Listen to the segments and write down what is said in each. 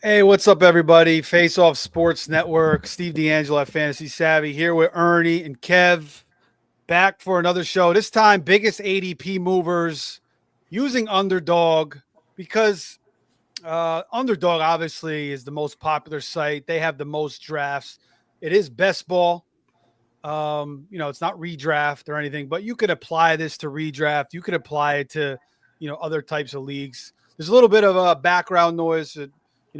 Hey, what's up, everybody? Face Off Sports Network. Steve D'Angelo at Fantasy Savvy here with Ernie and Kev, back for another show. This time, biggest ADP movers using Underdog because Underdog obviously is the most popular site. They have the most drafts. It is best ball. It's not redraft or anything, but you could apply this to redraft. You could apply it to, other types of leagues. There's a little bit of a background noise.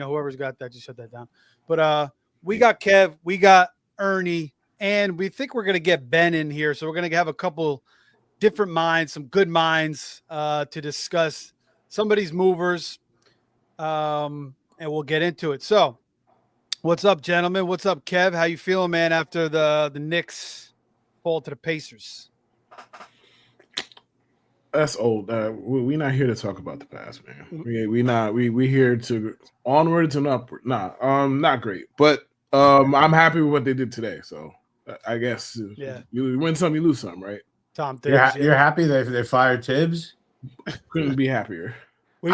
Whoever's got that, just shut that down. But we got Kev, we got Ernie, and we think we're going to get Ben in here. So we're going to have a couple different minds, some good minds to discuss some of these movers, and we'll get into it. So what's up, gentlemen? What's up, Kev? How you feeling, man, after the Knicks fall to the Pacers? That's old. We're not here to talk about the past, man. We here to onward and upward. Not great. But I'm happy with what they did today. So I guess you win some, you lose some, right? Tom Tibbs, you're happy they fired Tibbs? Couldn't be happier. He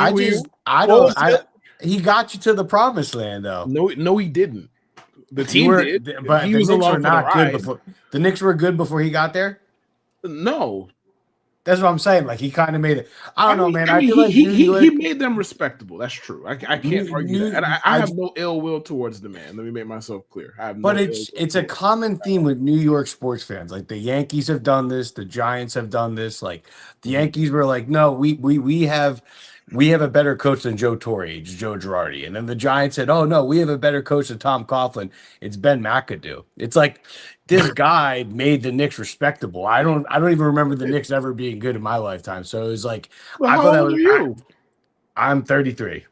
got you to the promised land, though. No, he didn't. The team did, but he the was Knicks along were not for the good before. The Knicks were good before he got there. No. That's what I'm saying. Like, he kind of made it. I don't know, man. I feel like he made them respectable. That's true. I can't argue that. And I have no ill will towards the man. Let me make myself clear. It's a common theme with New York sports fans. Like, the Yankees have done this. The Giants have done this. Like, the Yankees were like, no, we have a better coach than Joe Torre. It's Joe Girardi. And then the Giants said, oh, no, we have a better coach than Tom Coughlin. It's Ben McAdoo. It's like, this guy made the Knicks respectable. I don't even remember the Knicks ever being good in my lifetime. So it was like, well, how old are you? I'm 33.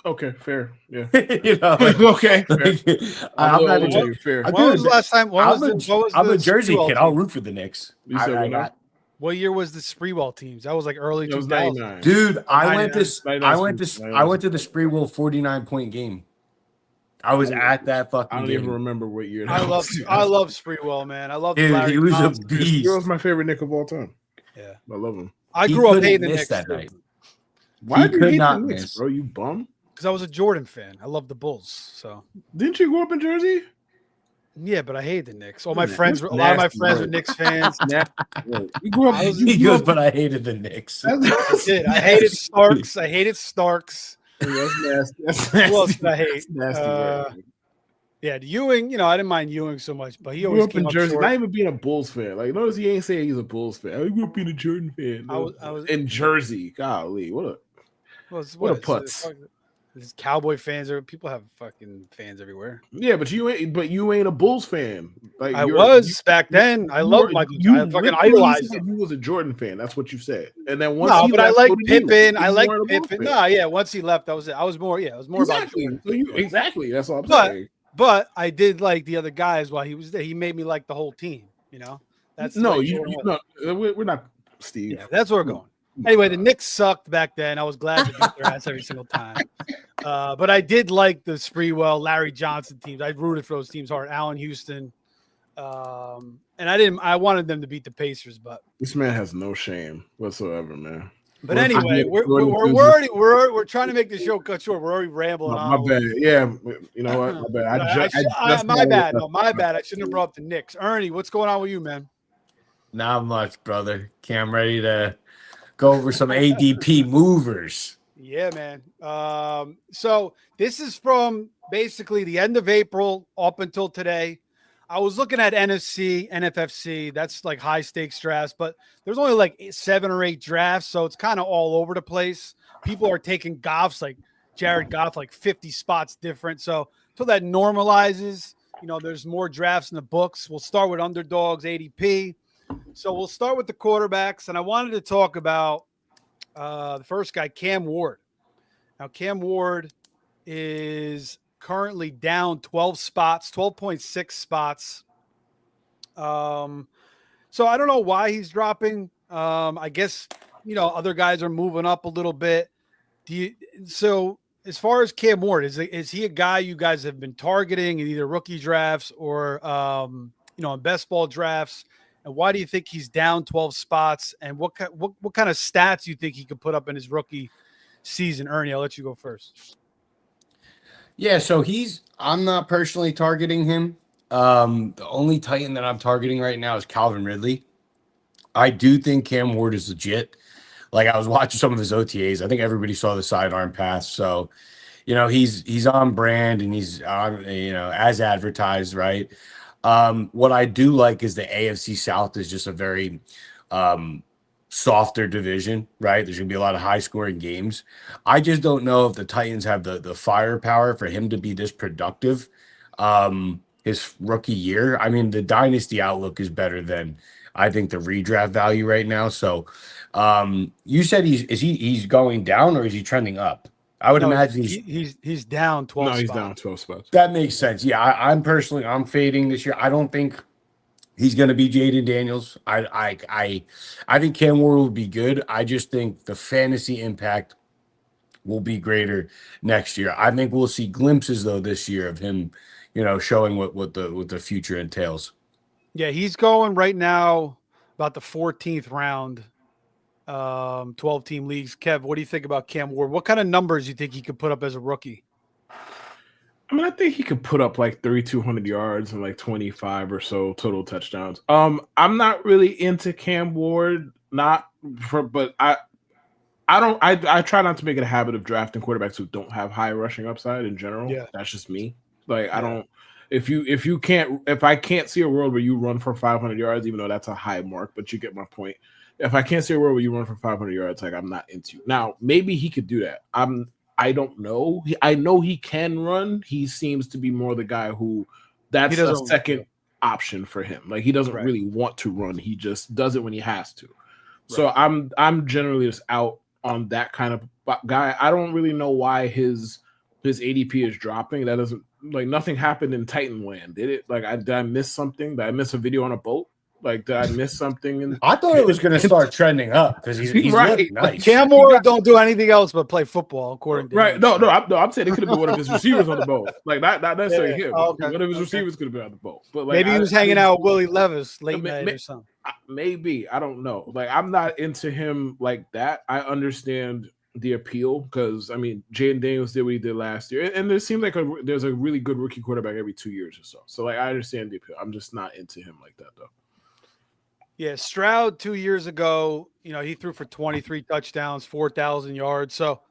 Okay, fair. Yeah. Okay. Fair. I'm not fair. When was the last time? I'm a Jersey kid. I'll root for the Knicks. What year was the Spreewell teams? That was like early 2000. Dude, I went to the Spreewell 49-point game. I was at that fucking game. I don't even remember what year. I love Spreewell, man. I love Dude, he was a beast. He was my favorite Knick of all time. Yeah, I love him. I grew up hating the Knicks that night. Why did you hate the Knicks, bro? You bum. Because I was a Jordan fan. I love the Bulls. So didn't you grow up in Jersey? Yeah, but I hated the Knicks. A lot of my friends were Knicks fans. You grew up. He goes, but I hated the Knicks. I did. I hated Starks. That's nasty. Who else did I hate? Nasty. Yeah, Ewing. I didn't mind Ewing so much, but he always came up in up Jersey. short. Not even being a Bulls fan. Like, notice he ain't saying he's a Bulls fan. I grew up being a Jordan fan. I was in Jersey. Golly, what a putz. These Cowboy fans people have fucking fans everywhere. Yeah, but you ain't a Bulls fan. Like I was back then. I love Michael. I fucking idolized him. You was a Jordan fan. That's what you said. And then once I like Pippen. I like Pippen. No, yeah. Once he left, that was it. I was more. Yeah, it was more exactly. about Jordan. Exactly. That's all I'm saying. But I did like the other guys while he was there. He made me like the whole team. That's we're not Steve. Yeah, that's where we're going. Anyway, the Knicks sucked back then. I was glad to beat their ass every single time. But I did like the Spreewell, Larry Johnson teams. I rooted for those teams hard. Allen Houston. And I wanted them to beat the Pacers, but this man has no shame whatsoever, man. But anyway, we're trying to make the show cut short. We're already rambling on. My bad. Yeah, you know what? My bad. My bad. No, my bad. I shouldn't have brought up the Knicks. Ernie, what's going on with you, man? Not much, brother. Okay, I'm ready to go over some ADP movers. Yeah, man. So this is from basically the end of April up until today. I was looking at NFC, NFFC. That's like high stakes drafts, but there's only like 7 or 8 drafts, so it's kind of all over the place. People are taking Goffs, like Jared Goff, like 50 spots different. So until that normalizes, there's more drafts in the books. We'll start with Underdogs ADP. So we'll start with the quarterbacks, and I wanted to talk about the first guy, Cam Ward. Now, Cam Ward is currently down 12 spots, 12.6 spots. So I don't know why he's dropping. I guess, other guys are moving up a little bit. So as far as Cam Ward, is he a guy you guys have been targeting in either rookie drafts or, in best ball drafts? And why do you think he's down 12 spots? And what kind of stats do you think he could put up in his rookie season? Ernie, I'll let you go first. Yeah, so I'm not personally targeting him. The only Titan that I'm targeting right now is Calvin Ridley. I do think Cam Ward is legit. Like I was watching some of his OTAs. I think everybody saw the sidearm pass. So, he's on brand and he's on, as advertised, right? What I do like is the AFC South is just a very um softer division, right? There's gonna be a lot of high scoring games. I just don't know if the Titans have the firepower for him to be this productive. His rookie year. I mean, the dynasty outlook is better than I think the redraft value right now. So you said he's going down or is he trending up? I would No, imagine he's down 12 No, he's spots. down 12 spots. that makes sense. Yeah, I'm fading this year. I don't think he's going to be Jaden Daniels. I think Cam Ward will be good. I just think the fantasy impact will be greater next year. I think we'll see glimpses though this year of him, showing what the future entails. Yeah, he's going right now about the 14th round, 12-team leagues. Kev, what do you think about Cam Ward? What kind of numbers do you think he could put up as a rookie? I mean, I think he could put up like 3,200 yards and like 25 or so total touchdowns. I'm not really into Cam Ward, but I try not to make it a habit of drafting quarterbacks who don't have high rushing upside in general. Yeah. That's just me. Like I don't. If I can't see a world where you run for 500 yards, even though that's a high mark, but you get my point. If I can't see a world where you run for 500 yards, like I'm not into you. Now, maybe he could do that. I don't know. I know he can run. He seems to be more the guy who that's a second option for him. Like he doesn't really want to run. He just does it when he has to. Right. So I'm generally just out on that kind of guy. I don't really know why his ADP is dropping. That doesn't like nothing happened in Titan Land, did it? Like did I miss something? Did I miss a video on a boat? Like did I miss something? I thought it was going to start trending up because he's right. Nice. Cam Ward don't do anything else but play football, according to right. him. No, I'm saying it could have been one of his receivers on the boat. Like not necessarily him. Oh, okay. One of his receivers could have been on the boat. But like, maybe he was hanging out with Willie Levis late night or something. Maybe I don't know. Like I'm not into him like that. I understand the appeal because I mean Jaden Daniels did what he did last year, and there seems like there's a really good rookie quarterback every 2 years or so. So like I understand the appeal. I'm just not into him like that though. Yeah, Stroud 2 years ago, he threw for 23 touchdowns, 4,000 yards. So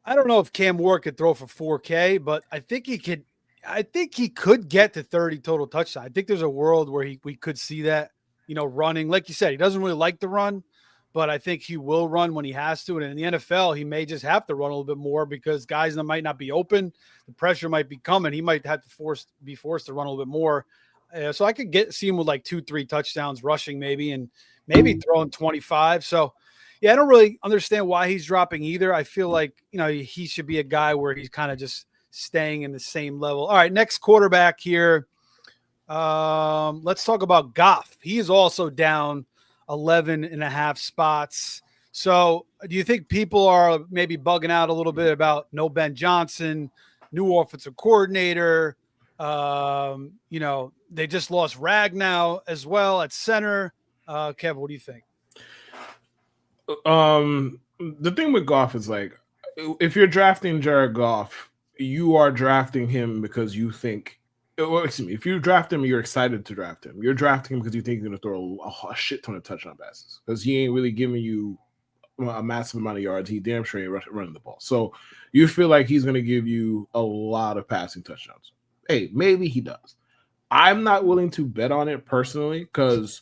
I don't know if Cam Ward could throw for 4K, but I think he could. I think he could get to 30 total touchdowns. I think there's a world where we could see that, running. Like you said, he doesn't really like to run, but I think he will run when he has to. And in the NFL, he may just have to run a little bit more because guys that might not be open, the pressure might be coming. He might have to be forced to run a little bit more. So I could see him with like 2-3 touchdowns rushing maybe throwing 25. So, yeah, I don't really understand why he's dropping either. I feel like, he should be a guy where he's kind of just staying in the same level. All right, next quarterback here. Let's talk about Goff. He is also down 11.5 spots. So do you think people are maybe bugging out a little bit about no Ben Johnson, new offensive coordinator? They just lost Ragnow as well at center. Kev, what do you think? The thing with Goff is like, if you're drafting Jared Goff, you are drafting him because you think, if you draft him, you're excited to draft him. You're drafting him because you think he's going to throw a shit ton of touchdown passes because he ain't really giving you a massive amount of yards. He damn sure ain't running the ball. So you feel like he's going to give you a lot of passing touchdowns. Hey, maybe he does. I'm not willing to bet on it personally because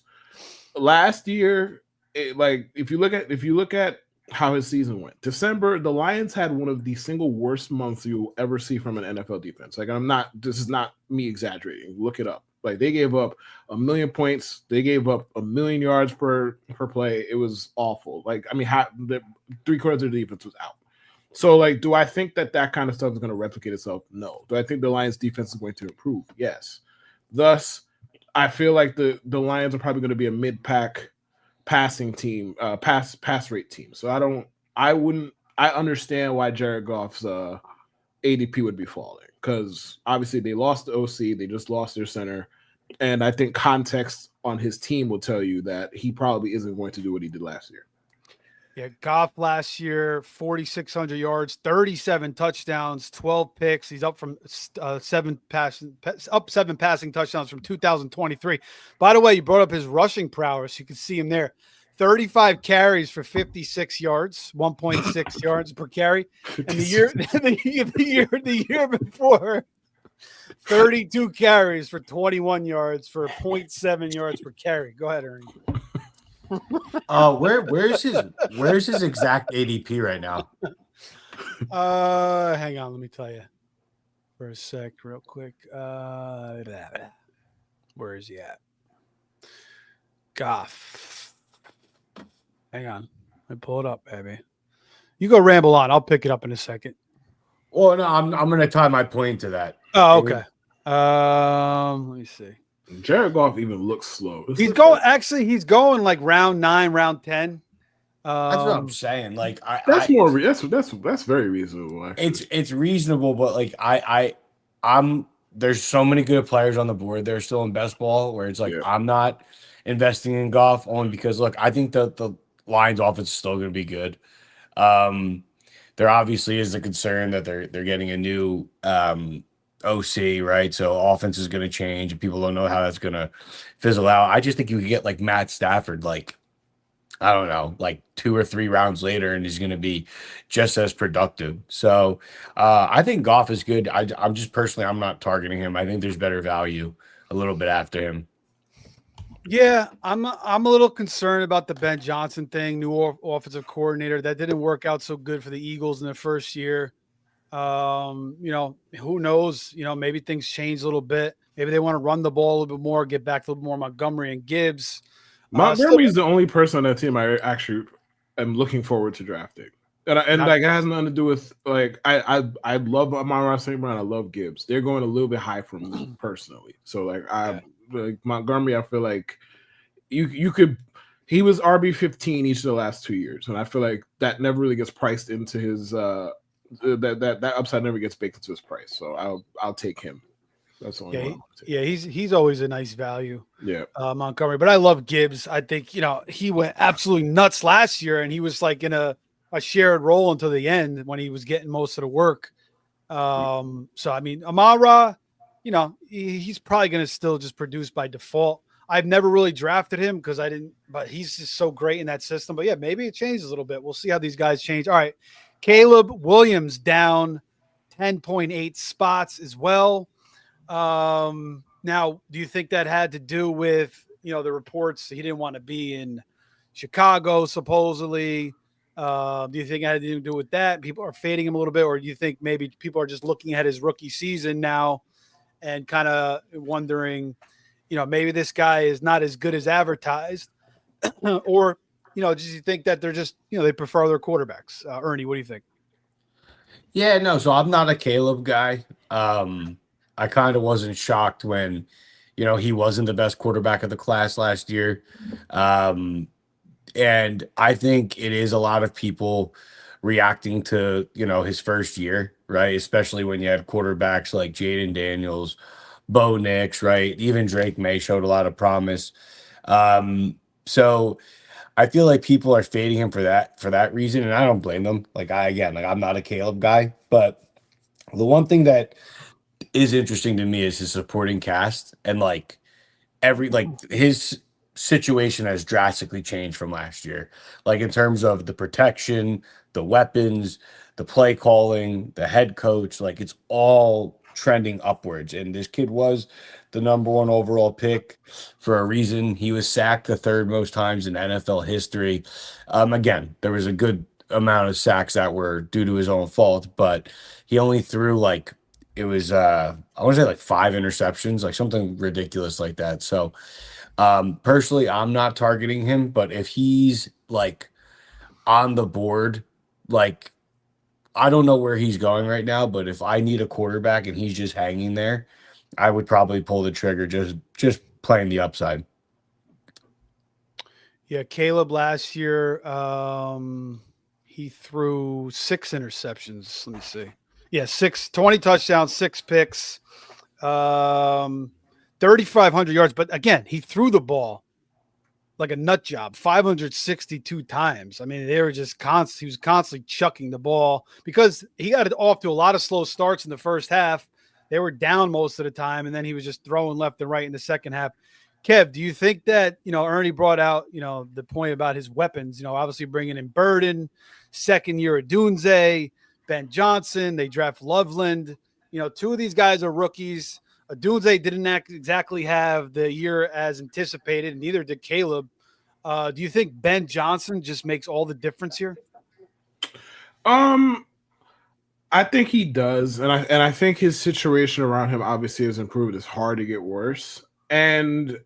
last year, if you look at how his season went, December, the Lions had one of the single worst months you'll ever see from an NFL defense. Like this is not me exaggerating. Look it up. Like they gave up 1 million points. They gave up 1 million yards per play. It was awful. Like, I mean, the 3/4 of the defense was out. So, like, do I think that kind of stuff is going to replicate itself? No. Do I think the Lions defense is going to improve? Yes. Thus, I feel like the Lions are probably going to be a mid-pack passing team, pass rate team. So I understand why Jared Goff's ADP would be falling because obviously they lost the OC, they just lost their center, and I think context on his team will tell you that he probably isn't going to do what he did last year. Yeah, Goff last year, 4,600 yards, 37 touchdowns, 12 picks. He's up from seven passing touchdowns from 2023. By the way, you brought up his rushing prowess. You can see him there. 35 carries for 56 yards, 1.6 yards per carry. And the year before, 32 carries for 21 yards for 0.7 yards per carry. Go ahead, Ernie. Where's his exact ADP right now? Hang on, let me tell you for a sec, real quick. Where is he at? Goff. Hang on, let me pull it up, baby. You go ramble on. I'll pick it up in a second. Well, no, I'm gonna tie my point to that. Oh, okay. Let me see. Jared Goff even looks slow. He's going like round 9, round 10. That's what I'm saying. Like that's very reasonable. Actually. It's reasonable, but like I'm there's so many good players on the board. They're still in best ball where it's like I'm not investing in Goff only because look, I think the Lions offense is still going to be good. There obviously is a concern that they're getting a new OC, right? So offense is going to change and people don't know how that's going to fizzle out. I just think you could get like Matt Stafford, like, I don't know, like 2 or 3 rounds later, and he's going to be just as productive. So I think Goff is good. I'm just personally, I'm not targeting him. I think there's better value a little bit after him. Yeah, I'm a little concerned about the Ben Johnson thing, new offensive coordinator. That didn't work out so good for the Eagles in their first year. You know, who knows? You know, maybe things change a little bit. Maybe they want to run the ball a little bit more, get back to a little more Montgomery and Gibbs. Montgomery's the only person on that team I actually am looking forward to drafting. And like it has nothing to do with like I love Amon-Ra St. Brown. I love Gibbs. They're going a little bit high for me personally. So like like Montgomery, I feel like you could. He was RB15 each of the last 2 years, and I feel like that never really gets priced into his that upside never gets baked into his price. So I'll take him. That's the only one. Yeah, he's always a nice value. Yeah, Montgomery, but I love Gibbs. I think he went absolutely nuts last year, and he was like in a shared role until the end when he was getting most of the work. So I mean, Amon-Ra, he's probably going to still just produce by default. I've never really drafted him because I didn't, but he's just so great in that system. But yeah, maybe it changes a little bit. We'll see how these guys change. All right, Caleb Williams down 10.8 spots as well. Now, do you think that had to do with, the reports he didn't want to be in Chicago, supposedly? Do you think it had to do with that? People are fading him a little bit, or do you think maybe people are just looking at his rookie season now and kind of wondering, maybe this guy is not as good as advertised, or, do you think that they're just, they prefer their quarterbacks? Ernie, what do you think? Yeah, no, so I'm not a Caleb guy. I kind of wasn't shocked when, he wasn't the best quarterback of the class last year. And I think it is a lot of people reacting to, his first year, right? Especially when you have quarterbacks like Jaden Daniels, Bo Nix, right? Even Drake May showed a lot of promise. So I feel like people are fading him for that reason, and I don't blame them. I'm not a Caleb guy, but the one thing that is interesting to me is his supporting cast, and his situation has drastically changed from last year. Like in terms of the protection, the weapons, the play calling, the head coach, like it's all trending upwards. And this kid was the number 1 overall pick for a reason. He was sacked the 3rd most times in NFL history. Again, there was a good amount of sacks that were due to his own fault, but he only threw I want to say 5 interceptions, like something ridiculous like that. So personally, I'm not targeting him, but if he's on the board, I don't know where he's going right now, but if I need a quarterback and he's just hanging there, I would probably pull the trigger, just playing the upside. Yeah, Caleb last year, he threw 6 interceptions. Let me see. Yeah, 20 touchdowns, 6 picks, 3,500 yards. But again, he threw the ball like a nut job, 562 times. I mean, they were just constant. He was constantly chucking the ball because he got it off to a lot of slow starts in the first half. They were down most of the time, and then he was just throwing left and right in the second half. Kev, do you think that, Ernie brought out, the point about his weapons, obviously bringing in Burden, second year of Dunze, Ben Johnson, they draft Loveland. Two of these guys are rookies. Dunze didn't exactly have the year as anticipated, and neither did Caleb. Do you think Ben Johnson just makes all the difference here? I think he does, and I think his situation around him obviously has improved. It's hard to get worse, and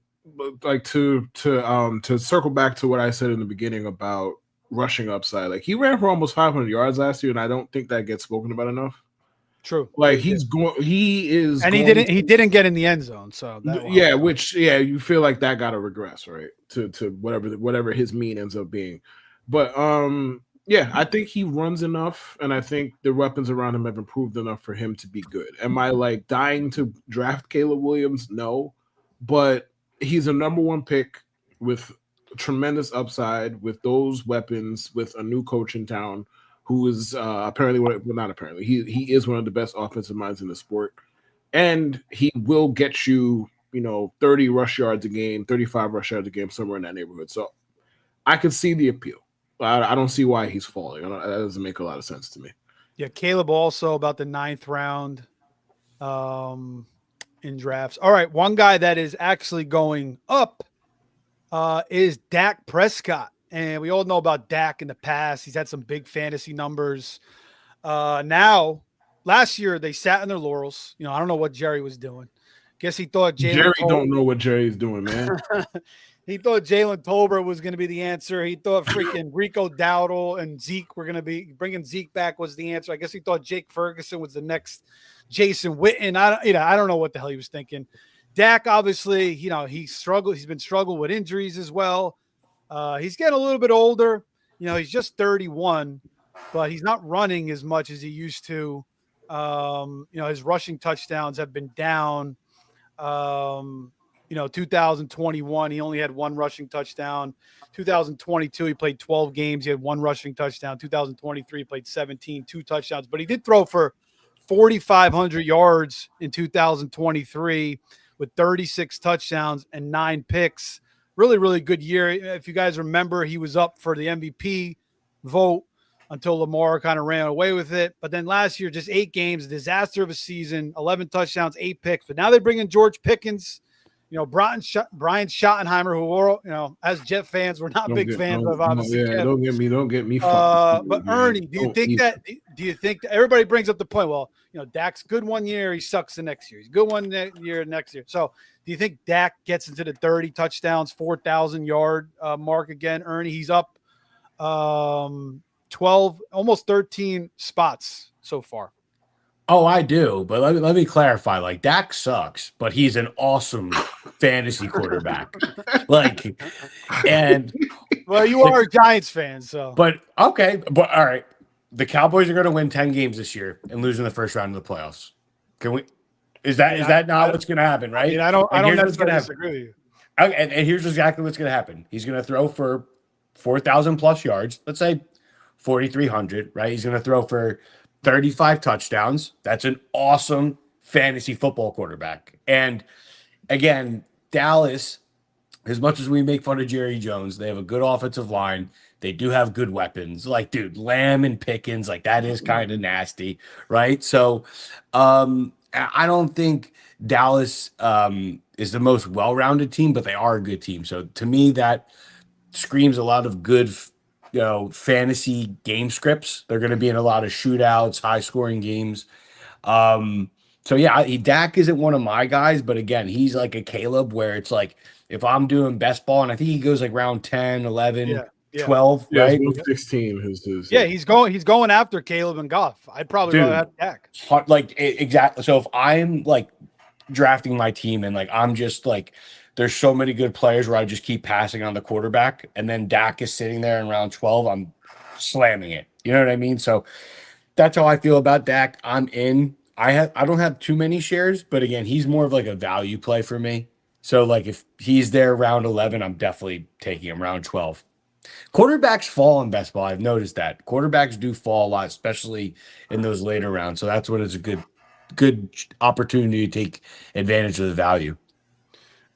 like to circle back to what I said in the beginning about rushing upside, like he ran for almost 500 yards last year, and I don't think that gets spoken about enough. True. Like he is, and he didn't get in the end zone, so you feel like that got to regress, right? To whatever his mean ends up being, but I think he runs enough, and I think the weapons around him have improved enough for him to be good. Am I like dying to draft Caleb Williams? No, but he's a number one pick with tremendous upside, with those weapons, with a new coach in town who is he is one of the best offensive minds in the sport, and he will get you 30 rush yards a game, 35 rush yards a game, somewhere in that neighborhood. So I could see the appeal. I don't see why he's falling. That doesn't make a lot of sense to me. Yeah, Caleb also about the 9th round in drafts. All right, one guy that is actually going up is Dak Prescott. And we all know about Dak in the past. He's had some big fantasy numbers. Now, last year, they sat on their laurels. I don't know what Jerry was doing. Guess he thought Jerry don't know what Jerry's doing, man. He thought Jalen Tolbert was going to be the answer. He thought freaking Rico Dowdle and Zeke were going to be bringing Zeke back was the answer. I guess he thought Jake Ferguson was the next Jason Witten. I don't know what the hell he was thinking. Dak, obviously, he struggled. He's been struggling with injuries as well. He's getting a little bit older. He's just 31, but he's not running as much as he used to. His rushing touchdowns have been down. 2021, he only had one rushing touchdown. 2022, he played 12 games. He had one rushing touchdown. 2023, he played 17, 2 touchdowns. But he did throw for 4,500 yards in 2023 with 36 touchdowns and 9 picks. Really, really good year. If you guys remember, he was up for the MVP vote until Lamar kind of ran away with it. But then last year, just 8 games, disaster of a season, 11 touchdowns, 8 picks. But now they bring in George Pickens. Brian Schottenheimer, who as Jet fans, we're not big fans of, obviously. Yeah, don't get me. But Ernie, do you think that everybody brings up the point? Well, Dak's good one year, he sucks the next year. He's good one year, next year. So, do you think Dak gets into the 30 touchdowns, 4,000 yard mark again? Ernie, he's up 12, almost 13 spots so far. Oh, I do, but let me clarify. Like, Dak sucks, but he's an awesome fantasy quarterback. Well, you are a Giants fan, so. But okay, but all right. The Cowboys are going to win 10 games this year and lose in the first round of the playoffs. Can we? Is that not what's going to happen? Right? I don't necessarily disagree with you. Okay, and here's exactly what's going to happen. He's going to throw for 4,000 plus yards. Let's say 4,300. Right? He's going to throw for 35 touchdowns. That's an awesome fantasy football quarterback. And again, Dallas, as much as we make fun of Jerry Jones, they have a good offensive line. They do have good weapons. Like, dude, Lamb and Pickens, like, that is kind of nasty, right? So I don't think Dallas is the most well-rounded team, but they are a good team. So to me, that screams a lot of good fantasy game scripts. They're going to be in a lot of shootouts, high scoring games. So yeah, Dak isn't one of my guys, but again, he's like a Caleb where it's like, if I'm doing best ball, and I think he goes like round 10, 11, 12, right? 16 Yeah, he's going after Caleb and Goff. I'd probably rather have Dak. Like, exactly. So if I'm like drafting my team and like, I'm just like, there's so many good players where I just keep passing on the quarterback, and then Dak is sitting there in round 12. I'm slamming it. You know what I mean? So that's how I feel about Dak. I'm in. I don't have too many shares, but again, he's more of like a value play for me. So, like, if he's there round 11, I'm definitely taking him round 12. Quarterbacks fall in best ball. I've noticed that. Quarterbacks do fall a lot, especially in those later rounds. So that's when it's a good opportunity to take advantage of the value.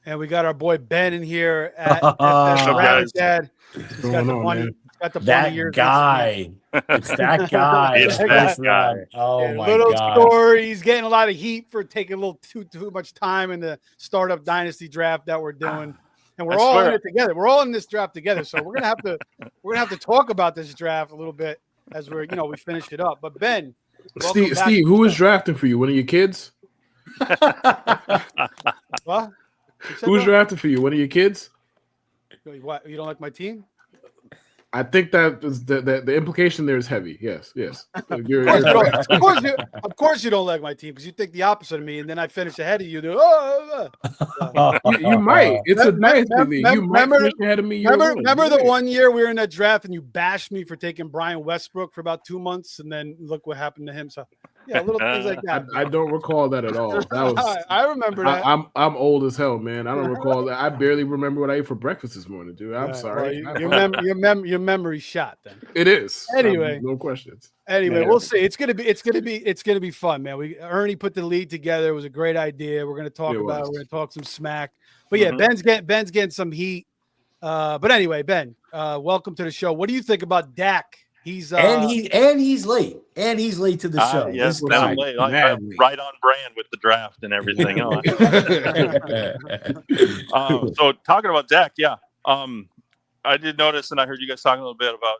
And we got our boy Ben in here at FS What's up, Rabbit guys? Dad. What's He's going on, man? He's got the bunny That ears. guy. It's that guy. It's in that first guy. round. Oh, Yeah, my little God. story. He's getting a lot of heat for taking a little too much time in the startup dynasty draft that we're doing. And we're I all in swear. it together. We're all in this draft together. So we're gonna have to talk about this draft a little bit as we finish it up. But Ben, welcome back Steve, to who the was show. drafting for you? One of your kids? What? Who's drafting for you? One of your kids? What? You don't like my team? I think that is the implication there is heavy. Yes. You're Of course you don't like my team because you think the opposite of me, and then I finish ahead of you. you might. It's a dynasty league. You might remember- finish ahead of me. Remember the one year we were in that draft and you bashed me for taking Brian Westbrook for about 2 months, and then look what happened to him. So yeah, little things like that. I don't recall that at all. That was I remember that. I'm old as hell, man. I don't recall that. I barely remember what I ate for breakfast this morning, dude. I'm sorry. Well, your memory shot then. It is. Anyway. No questions. Anyway, Yeah. we'll see. It's gonna be fun, man. Ernie put the lead together. It was a great idea. We're gonna talk about it. We're gonna talk some smack. But yeah, Ben's getting some heat. But anyway, Ben, welcome to the show. What do you think about Dak? He's and he's late. And he's late to the show. Yes, This Ben, is I'm late. I'm right on brand with the draft and everything else. So talking about Dak, yeah. I did notice, and I heard you guys talking a little bit about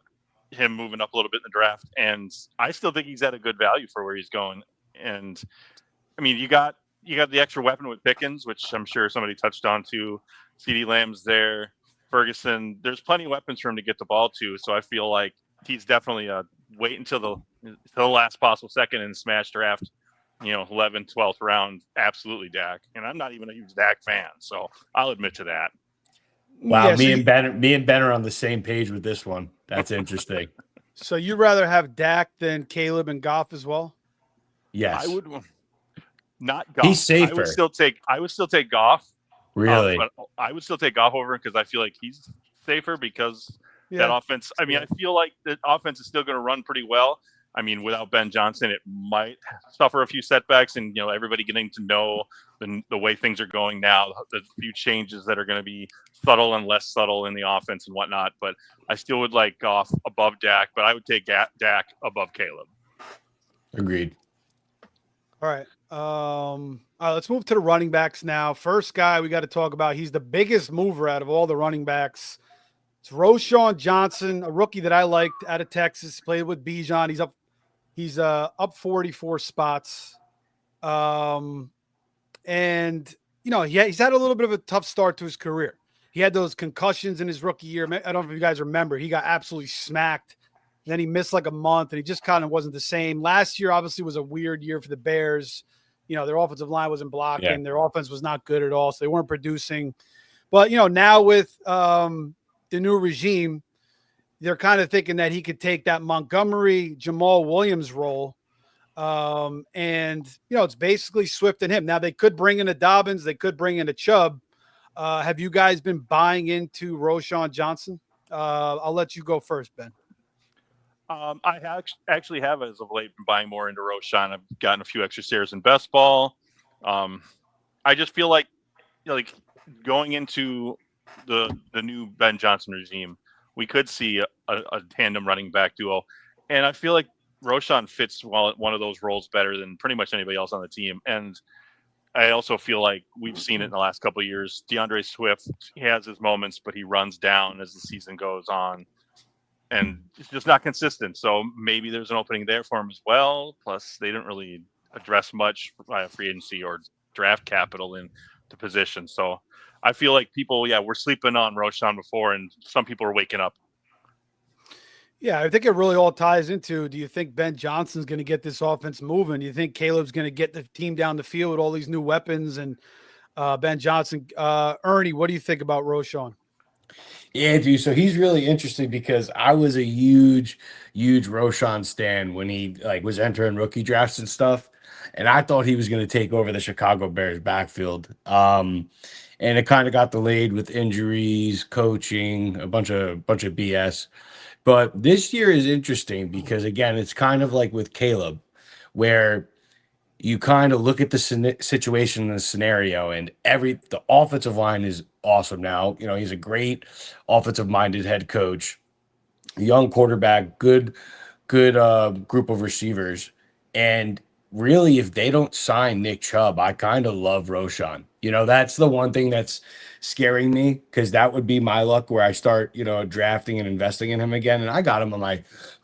him moving up a little bit in the draft, and I still think he's at a good value for where he's going. And I mean, you got the extra weapon with Pickens, which I'm sure somebody touched on too. CeeDee Lamb's there, Ferguson. There's plenty of weapons for him to get the ball to. So I feel like he's definitely wait until the last possible second and smash draft. 11th, 12th round, absolutely Dak. And I'm not even a huge Dak fan, so I'll admit to that. Wow, Yeah, me and Ben are on the same page with this one. That's interesting. So you'd rather have Dak than Caleb and Goff as well? Yes. I would not Goff. He's safer. I would still take Goff. Really? But I would still take Goff over him because I feel like he's safer because that offense. I mean, I feel like the offense is still going to run pretty well. I mean, without Ben Johnson, it might suffer a few setbacks, and everybody getting to know the way things are going now, the few changes that are going to be subtle and less subtle in the offense and whatnot. But I still would like Goff above Dak, but I would take Dak above Caleb. Agreed. All right. All right, let's move to the running backs now. First guy we got to talk about. He's the biggest mover out of all the running backs. It's Roschon Johnson, a rookie that I liked out of Texas. Played with Bijan. He's up 44 spots. And he's had a little bit of a tough start to his career. He had those concussions in his rookie year. I don't know if you guys remember. He got absolutely smacked. Then he missed like a month, and he just kind of wasn't the same. Last year, obviously, was a weird year for the Bears. Their offensive line wasn't blocking. Yeah. Their offense was not good at all, so they weren't producing. But, now with the new regime, they're kind of thinking that he could take that Montgomery, Jamal Williams role. It's basically Swift and him. Now, they could bring in a Dobbins. They could bring in a Chubb. Have you guys been buying into Roschon Johnson? I'll let you go first, Ben. I actually have, as of late, been buying more into Roschon. I've gotten a few extra shares in best ball. I just feel like, going into the new Ben Johnson regime, we could see a tandem running back duo. And I feel like Roschon fits one of those roles better than pretty much anybody else on the team. And I also feel like we've seen it in the last couple of years. DeAndre Swift, he has his moments, but he runs down as the season goes on. And it's just not consistent. So maybe there's an opening there for him as well. Plus, they didn't really address much via free agency or draft capital in the position. So I feel like people, were sleeping on Roschon before, and some people are waking up. Yeah, I think it really all ties into, do you think Ben Johnson's going to get this offense moving? Do you think Caleb's going to get the team down the field with all these new weapons and Ben Johnson? Ernie, what do you think about Roschon? Yeah, dude. So he's really interesting because I was a huge Roschon stan when he was entering rookie drafts and stuff, and I thought he was going to take over the Chicago Bears backfield. and it kind of got delayed with injuries, coaching, a bunch of BS. But this year is interesting because again, it's kind of like with Caleb, where you kind of look at the situation in the scenario, and the offensive line is awesome now. You know, he's a great offensive minded head coach, young quarterback, good group of receivers. And really, if they don't sign Nick Chubb, I kind of love Roshan. You know, that's the one thing that's scaring me, because that would be my luck where I start, you know, drafting and investing in him again. And I got him on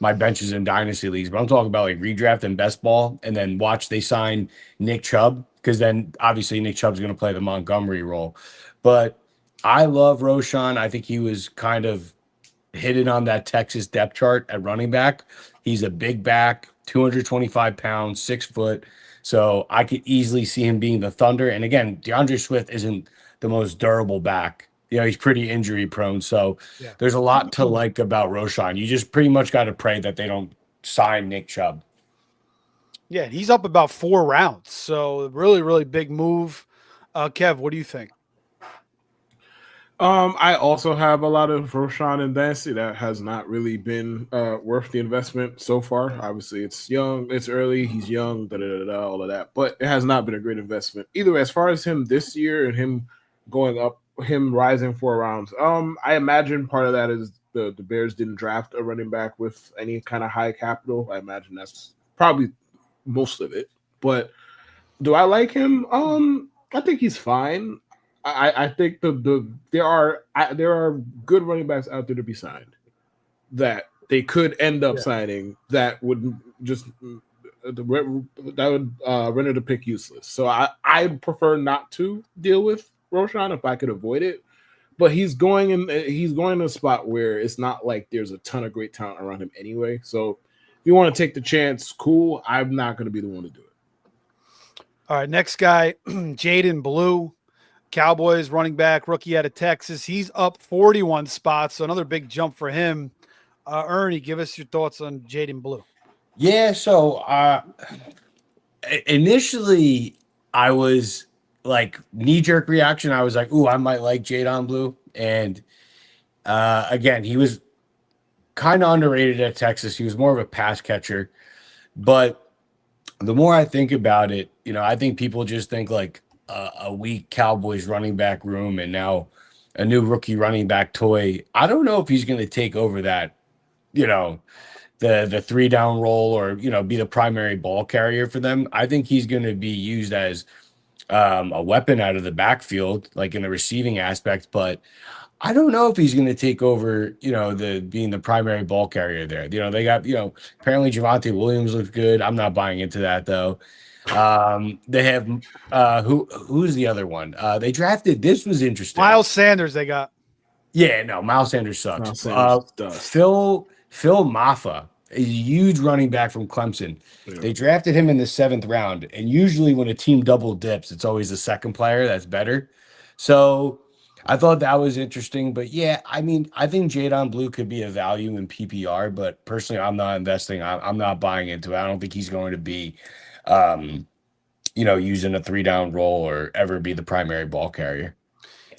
my benches in dynasty leagues, but I'm talking about like redraft and best ball, and then watch they sign Nick Chubb, because then obviously Nick Chubb's going to play the Montgomery role. But I love Roshan. I think he was kind of hidden on that Texas depth chart at running back. He's a big back, 225 pounds, 6 foot. So I could easily see him being the Thunder. And again, DeAndre Swift isn't the most durable back. You know, he's pretty injury prone. So Yeah. there's a lot to like about Roshan. You just pretty much got to pray that they don't sign Nick Chubb. Yeah, he's up about 4 rounds. So really, really big move. Kev, what do you think? I also have a lot of Roshan and Dynasty that has not really been worth the investment so far. Obviously, it's young, it's early, he's young, all of that, but it has not been a great investment either. As far as him this year and him going up, him rising 4 rounds, I imagine part of that is the Bears didn't draft a running back with any kind of high capital. I imagine that's probably most of it. But do I like him? I think he's fine. I think there are good running backs out there to be signed that they could end up signing that would just render the pick useless. So I prefer not to deal with Roshan if I could avoid it. But he's going in a spot where it's not like there's a ton of great talent around him anyway. So if you want to take the chance, cool. I'm not going to be the one to do it. All right, next guy, Jaden Blue. Cowboys running back, rookie out of Texas. He's up 41 spots, so another big jump for him. Ernie, give us your thoughts on Jaden Blue. Yeah, so initially I was like knee-jerk reaction. I was like, ooh, I might like Jaden Blue. And again, he was kind of underrated at Texas. He was more of a pass catcher. But the more I think about it, you know, I think people just think like a weak Cowboys running back room and now a new rookie running back toy. I don't know if he's going to take over that, you know, the 3-down role or, you know, be the primary ball carrier for them. I think he's going to be used as a weapon out of the backfield, like in the receiving aspect. But I don't know if he's going to take over, you know, being the primary ball carrier there. You know, they got, you know, apparently Javonte Williams looks good. I'm not buying into that though. They have who's the other one? They drafted, this was interesting. Miles Sanders they got. Yeah, no, Miles Sanders sucks. Miles Sanders does. Phil Maffa, a huge running back from Clemson. Yeah. They drafted him in the 7th round, and usually when a team double dips, it's always the second player that's better. So I thought that was interesting. But yeah, I mean, I think Jaden Blue could be a value in PPR, but personally, I'm not investing. I'm not buying into it. I don't think he's going to be you know, using a 3-down role or ever be the primary ball carrier.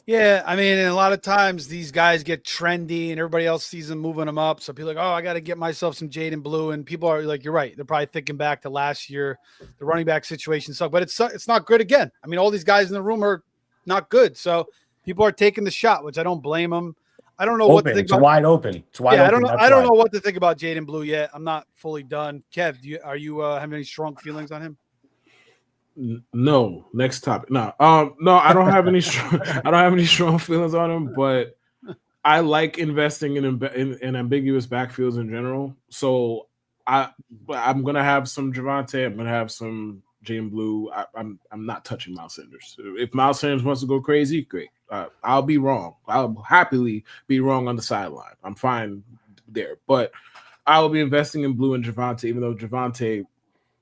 Yeah, I mean, and a lot of times these guys get trendy and everybody else sees them moving them up. So people are like, oh, I got to get myself some Jaden Blue. And people are like, you're right. They're probably thinking back to last year. The running back situation sucked, but it's not good again. I mean, all these guys in the room are not good. So people are taking the shot, which I don't blame them. I don't know what to think about. Wide open. It's wide open. I don't know what to think about Jaden Blue yet. I'm not fully done. Kev, are you having any strong feelings on him? No. Next topic. No, I don't have any. I don't have any strong feelings on him, but I like investing in ambiguous backfields in general. So I'm gonna have some Javonte. I'm gonna have some Jaden Blue. I'm not touching Miles Sanders. If Miles Sanders wants to go crazy, great. I'll be wrong. I'll happily be wrong on the sideline. I'm fine there. But I will be investing in Blue and Javonte, even though Javonte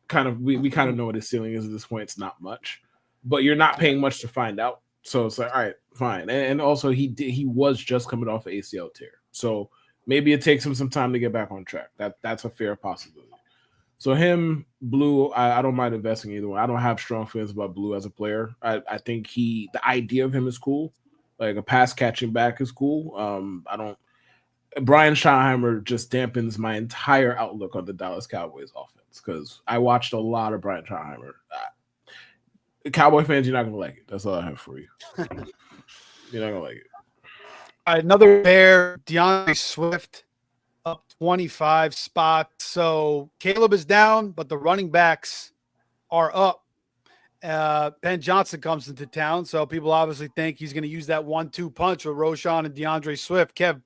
kind of we kind of know what his ceiling is at this point. It's not much, but you're not paying much to find out. So it's like, all right, fine. And also he was just coming off an ACL tear, so maybe it takes him some time to get back on track. That's a fair possibility. So him, Blue, I don't mind investing either one. I don't have strong feelings about Blue as a player. I think the idea of him is cool. Like a pass catching back is cool. Brian Schottenheimer just dampens my entire outlook on the Dallas Cowboys offense because I watched a lot of Brian Schottenheimer. Cowboy fans, you're not going to like it. That's all I have for you. You're not going to like it. Another pair, DeAndre Swift up 25 spots. So Caleb is down, but the running backs are up. Ben Johnson comes into town, so people obviously think he's going to use that 1-2 punch with Roschon and DeAndre Swift. Kev,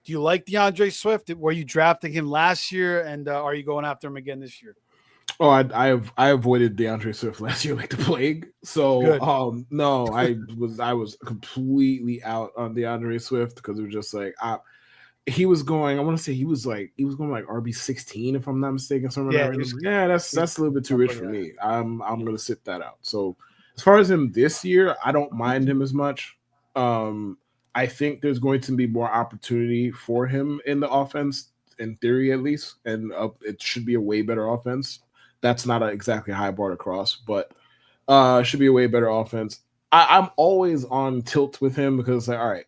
do you like DeAndre Swift? Were you drafting him last year, and are you going after him again this year? Oh, I avoided DeAndre Swift last year like the plague. So no, I was completely out on DeAndre Swift because it was just like he was going. I want to say he was going like RB16 if I'm not mistaken. That's a little bit too rich for me. I'm gonna sit that out. So as far as him this year, I don't mind him as much. I think there's going to be more opportunity for him in the offense, in theory at least, and it should be a way better offense. That's not exactly a high bar to cross, but it should be a way better offense. I'm always on tilt with him because it's like, all right,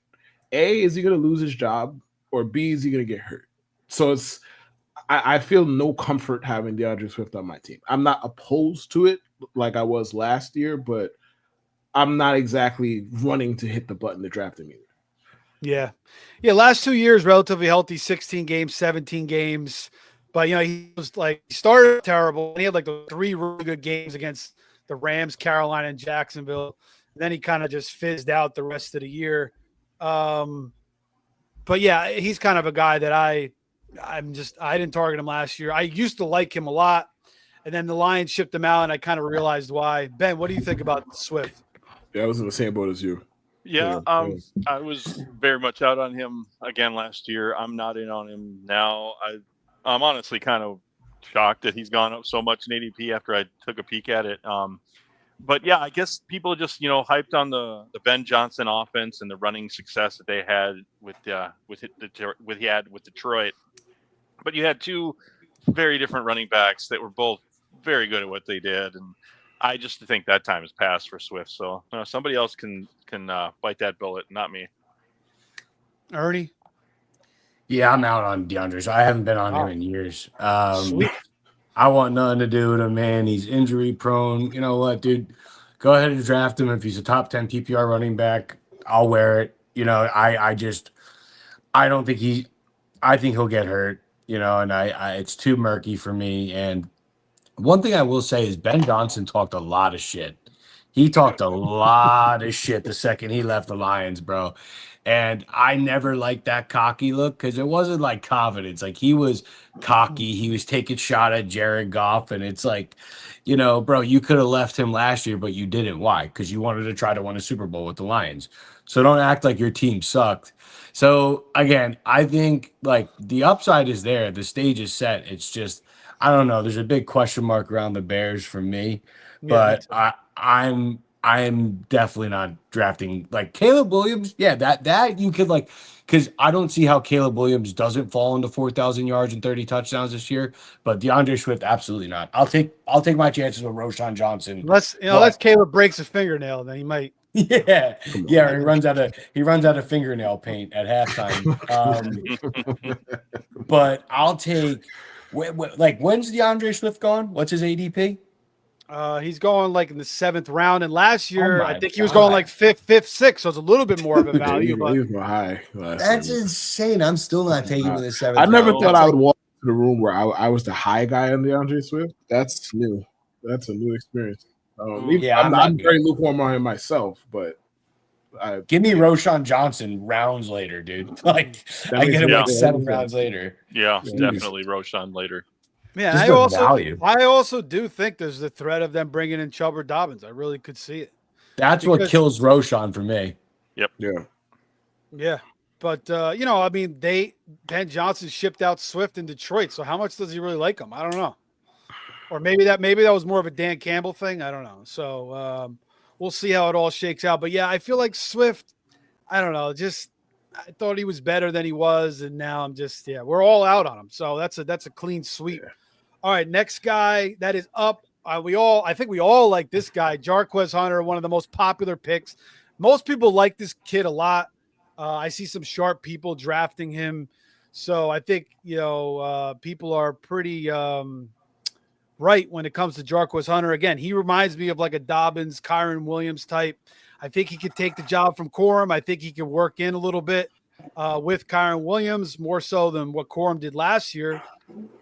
A, is he going to lose his job? Or B, is he going to get hurt? So I feel no comfort having DeAndre Swift on my team. I'm not opposed to it like I was last year, but I'm not exactly running to hit the button to draft him either. Yeah. Last 2 years, relatively healthy, 16 games, 17 games. But, he was like, he started terrible. And he had like the 3 really good games against the Rams, Carolina, and Jacksonville. And then he kind of just fizzed out the rest of the year. But yeah, he's kind of a guy that I didn't target him last year. I used to like him a lot. And then the Lions shipped him out, and I kind of realized why. Ben, what do you think about Swift? Yeah, I was in the same boat as you. Yeah, I was very much out on him again last year. I'm not in on him now. I'm honestly kind of shocked that he's gone up so much in ADP after I took a peek at it. But yeah, I guess people just hyped on the Ben Johnson offense and the running success that they had with Detroit. But you had 2 very different running backs that were both very good at what they did, and I just think that time has passed for Swift. So somebody else can bite that bullet, not me. Ernie? Yeah, I'm out on DeAndre. So I haven't been on him in years. Sweet. I want nothing to do with him, man. He's injury prone. You know what, dude? Go ahead and draft him. If he's a top 10 PPR running back, I'll wear it. I don't think I think he'll get hurt, and it's too murky for me. And one thing I will say is Ben Johnson talked a lot of shit. He talked a lot of shit the second he left the Lions, bro. And I never liked that cocky look because it wasn't like confidence. Like he was cocky. He was taking shot at Jared Goff. And it's like, bro, you could have left him last year, but you didn't. Why? Because you wanted to try to win a Super Bowl with the Lions. So don't act like your team sucked. So again, I think like the upside is there. The stage is set. It's just, I don't know. There's a big question mark around the Bears for me, but I'm definitely not drafting like Caleb Williams. Yeah, that you could like, because I don't see how Caleb Williams doesn't fall into 4,000 yards and 30 touchdowns this year. But DeAndre Swift, absolutely not. I'll take my chances with Roschon Johnson. Unless Caleb breaks a fingernail, then he might. Yeah. He runs out of fingernail paint at halftime. But I'll take. When's DeAndre Swift gone? What's his ADP? He's going like in the 7th round, and last year I think he was going like 5th, 6th, so it's a little bit more of a value. He was high. That's insane. I'm still not taking him in the 7th. I never thought I would walk into the room where I was the high guy on DeAndre Swift. That's new. That's a new experience. I'm very lukewarm on him myself, but give me Roschon Johnson rounds later, dude. Like I get him like 7 rounds later. Yeah, definitely Roschon later. Yeah, I also do think there's the threat of them bringing in Chubb or Dobbins. I really could see it. That's what kills Roschon for me. Yep. Yeah. But Ben Johnson shipped out Swift in Detroit. So how much does he really like him? I don't know. Or maybe that was more of a Dan Campbell thing. I don't know. So we'll see how it all shakes out. But yeah, I feel like Swift, I don't know, just I thought he was better than he was, and now I'm just we're all out on him. So that's a clean sweep. All right, next guy that is up. I think we all like this guy, Jarquez Hunter, one of the most popular picks. Most people like this kid a lot. I see some sharp people drafting him. So I think, people are pretty right when it comes to Jarquez Hunter. Again, he reminds me of like a Dobbins, Kyron Williams type. I think he could take the job from Corum. I think he could work in a little bit with Kyron Williams, more so than what Corum did last year.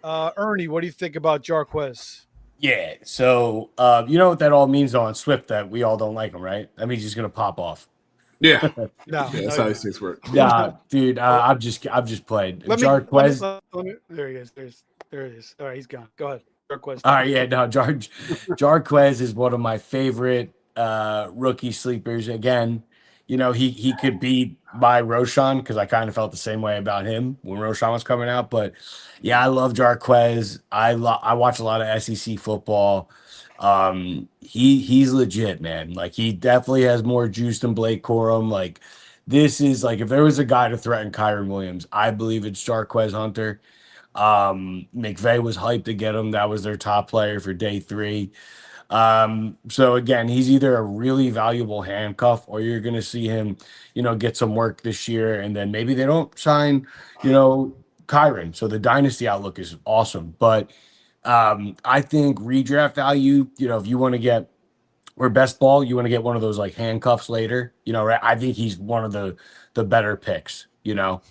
Ernie, what do you think about Jarquez? Yeah. So you know what that all means on Swift, that we all don't like him, right? That means he's gonna pop off. Yeah, No, that's how these things work. Nah, dude, I'm just playing. Jarquez. Let me, there he is. There it is. All right, he's gone. Go ahead. Jarquez. All right, yeah, no, Jarquez is one of my favorite rookie sleepers. Again, he could beat my Roshan, because I kind of felt the same way about him when Roshan was coming out. But yeah, I love Jarquez. I watch a lot of SEC football. He's legit, man. Like, he definitely has more juice than Blake Corum. Like, this is like, if there was a guy to threaten Kyron Williams, I believe it's Jarquez Hunter. McVay was hyped to get him. That was their top player for day 3. So again, he's either a really valuable handcuff, or you're going to see him, get some work this year, and then maybe they don't sign, Kyron. So the dynasty outlook is awesome. But I think redraft value, if you want to get, or best ball, you want to get one of those like handcuffs later, right? I think he's one of the better picks,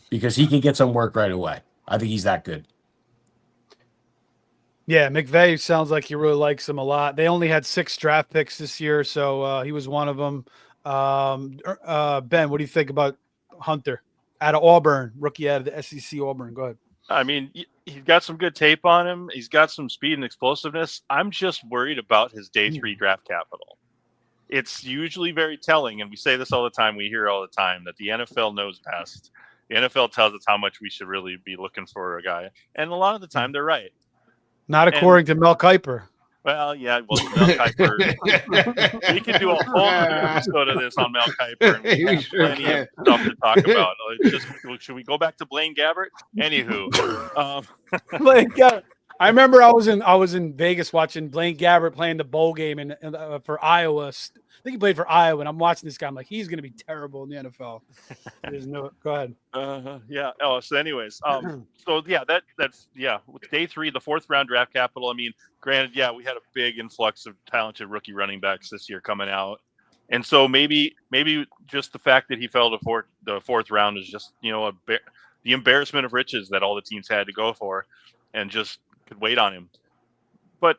because he can get some work right away. I think he's that good. Yeah, McVay sounds like he really likes him a lot. They only had 6 draft picks this year, so he was one of them. Ben, what do you think about Hunter out of Auburn, rookie out of the SEC Auburn? Go ahead. I mean, he's got some good tape on him. He's got some speed and explosiveness. I'm just worried about his day 3 draft capital. It's usually very telling, and we say this all the time. We hear all the time that the NFL knows best. The NFL tells us how much we should really be looking for a guy, and a lot of the time they're right. Not according to Mel Kiper. Well, yeah, Mel Kiper. We could do a whole episode of this on Mel Kiper. And we have plenty of stuff to talk about. Should we go back to Blaine Gabbert? Anywho, Blaine Gabbert. I remember I was in Vegas watching Blaine Gabbert playing the bowl game for Iowa. I think he played for Iowa, and I'm watching this guy. I'm like, he's going to be terrible in the NFL. Go ahead. Yeah. Oh, so anyways, that's with day 3, the 4th round draft capital. I mean, granted, yeah, we had a big influx of talented rookie running backs this year coming out, and so maybe just the fact that he fell to the 4th round is just the embarrassment of riches that all the teams had to go for, and just could wait on him. But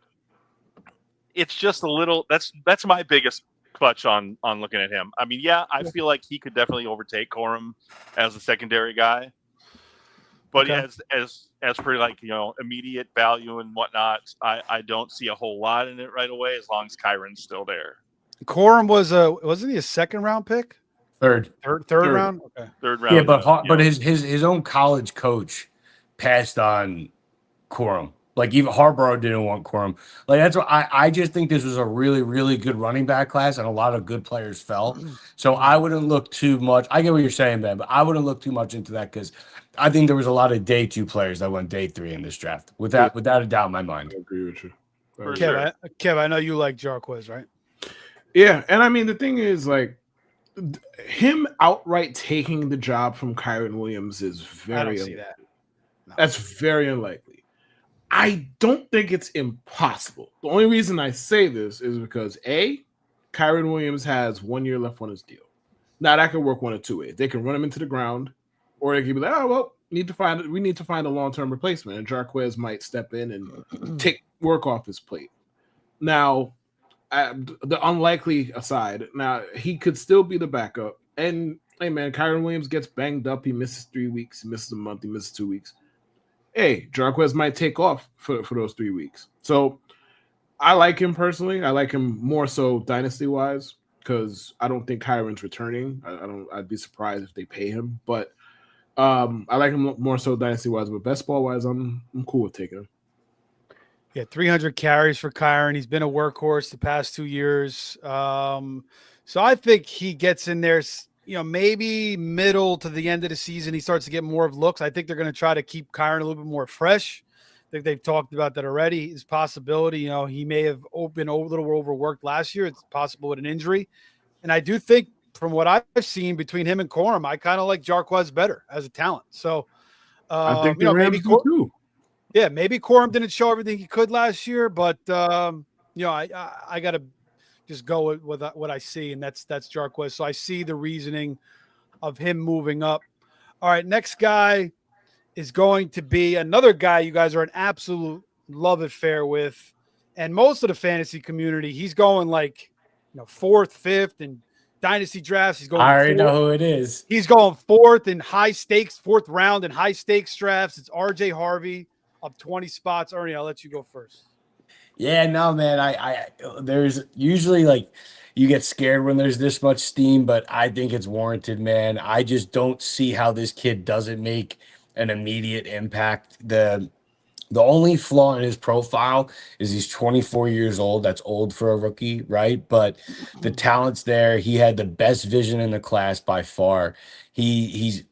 it's just a little. That's my biggest clutch on looking at him. I mean, yeah, I feel like he could definitely overtake Corum as a secondary guy, but Okay. as for like immediate value and whatnot, I don't see a whole lot in it right away as long as Kyron's still there. Corum wasn't he a 2nd round pick? Third round? Okay. 3rd round. Yeah, but his own college coach passed on Corum. Like, even Harborough didn't want Corum. Like, that's what I just think this was a really, really good running back class, and a lot of good players fell. So I wouldn't look too much. I get what you're saying, Ben, but I wouldn't look too much into that, because I think there was a lot of day 2 players that went day 3 in this draft. Without a doubt in my mind. I agree with you. Kev, I know you like Jarquez, right? Yeah, and I mean, the thing is, like, him outright taking the job from Kyron Williams is I don't very see that. No. That's very unlikely. I don't think it's impossible. The only reason I say this is because Kyron Williams has 1 year left on his deal. Now, that could work one of 2 ways. They can run him into the ground, or they could be like, oh, well, we need to find a long-term replacement, and Jarquez might step in and take work off his plate. Now, the unlikely aside, now he could still be the backup. And hey, man, Kyron Williams gets banged up. He misses 3 weeks. He misses a month. He misses 2 weeks. Hey, Jarquez might take off for those 3 weeks. So I like him personally. I like him more so dynasty-wise, because I don't think Kyron's returning. I'd be surprised if they pay him. But I like him more so dynasty-wise. But best ball-wise, I'm cool with taking him. Yeah, 300 carries for Kyron. He's been a workhorse the past 2 years. So I think he gets in there, maybe middle to the end of the season. He starts to get more of looks. I think they're going to try to keep Kyron a little bit more fresh think they've talked about that already. Is possibility. You know, he may have been a little overworked last year. It's possible with an injury. And I do think from what I've seen between him and Corum, I kind of like Jarquez better as a talent. So, I think you the know, Rams do too. Yeah, maybe Corum didn't show everything he could last year, but you know, I got to just go with what I see, and that's Jarquez. So I see the reasoning of him moving up. All right, next guy is going to be another guy you guys are an absolute love affair with, and most of the fantasy community. He's going like, you know, 4th, 5th, and dynasty drafts. He's going. I already know who it is. He's going 4th in high stakes, 4th round in high stakes drafts. It's RJ Harvey up 20 spots. Ernie, I'll let you go first. Yeah, no, man. I there's usually like you get scared when there's this much steam, but I think it's warranted, man. I just don't see how this kid doesn't make an immediate impact. The only flaw in his profile is he's 24 years old. That's old for a rookie, right? But the talent's there. He had the best vision in the class by far. He's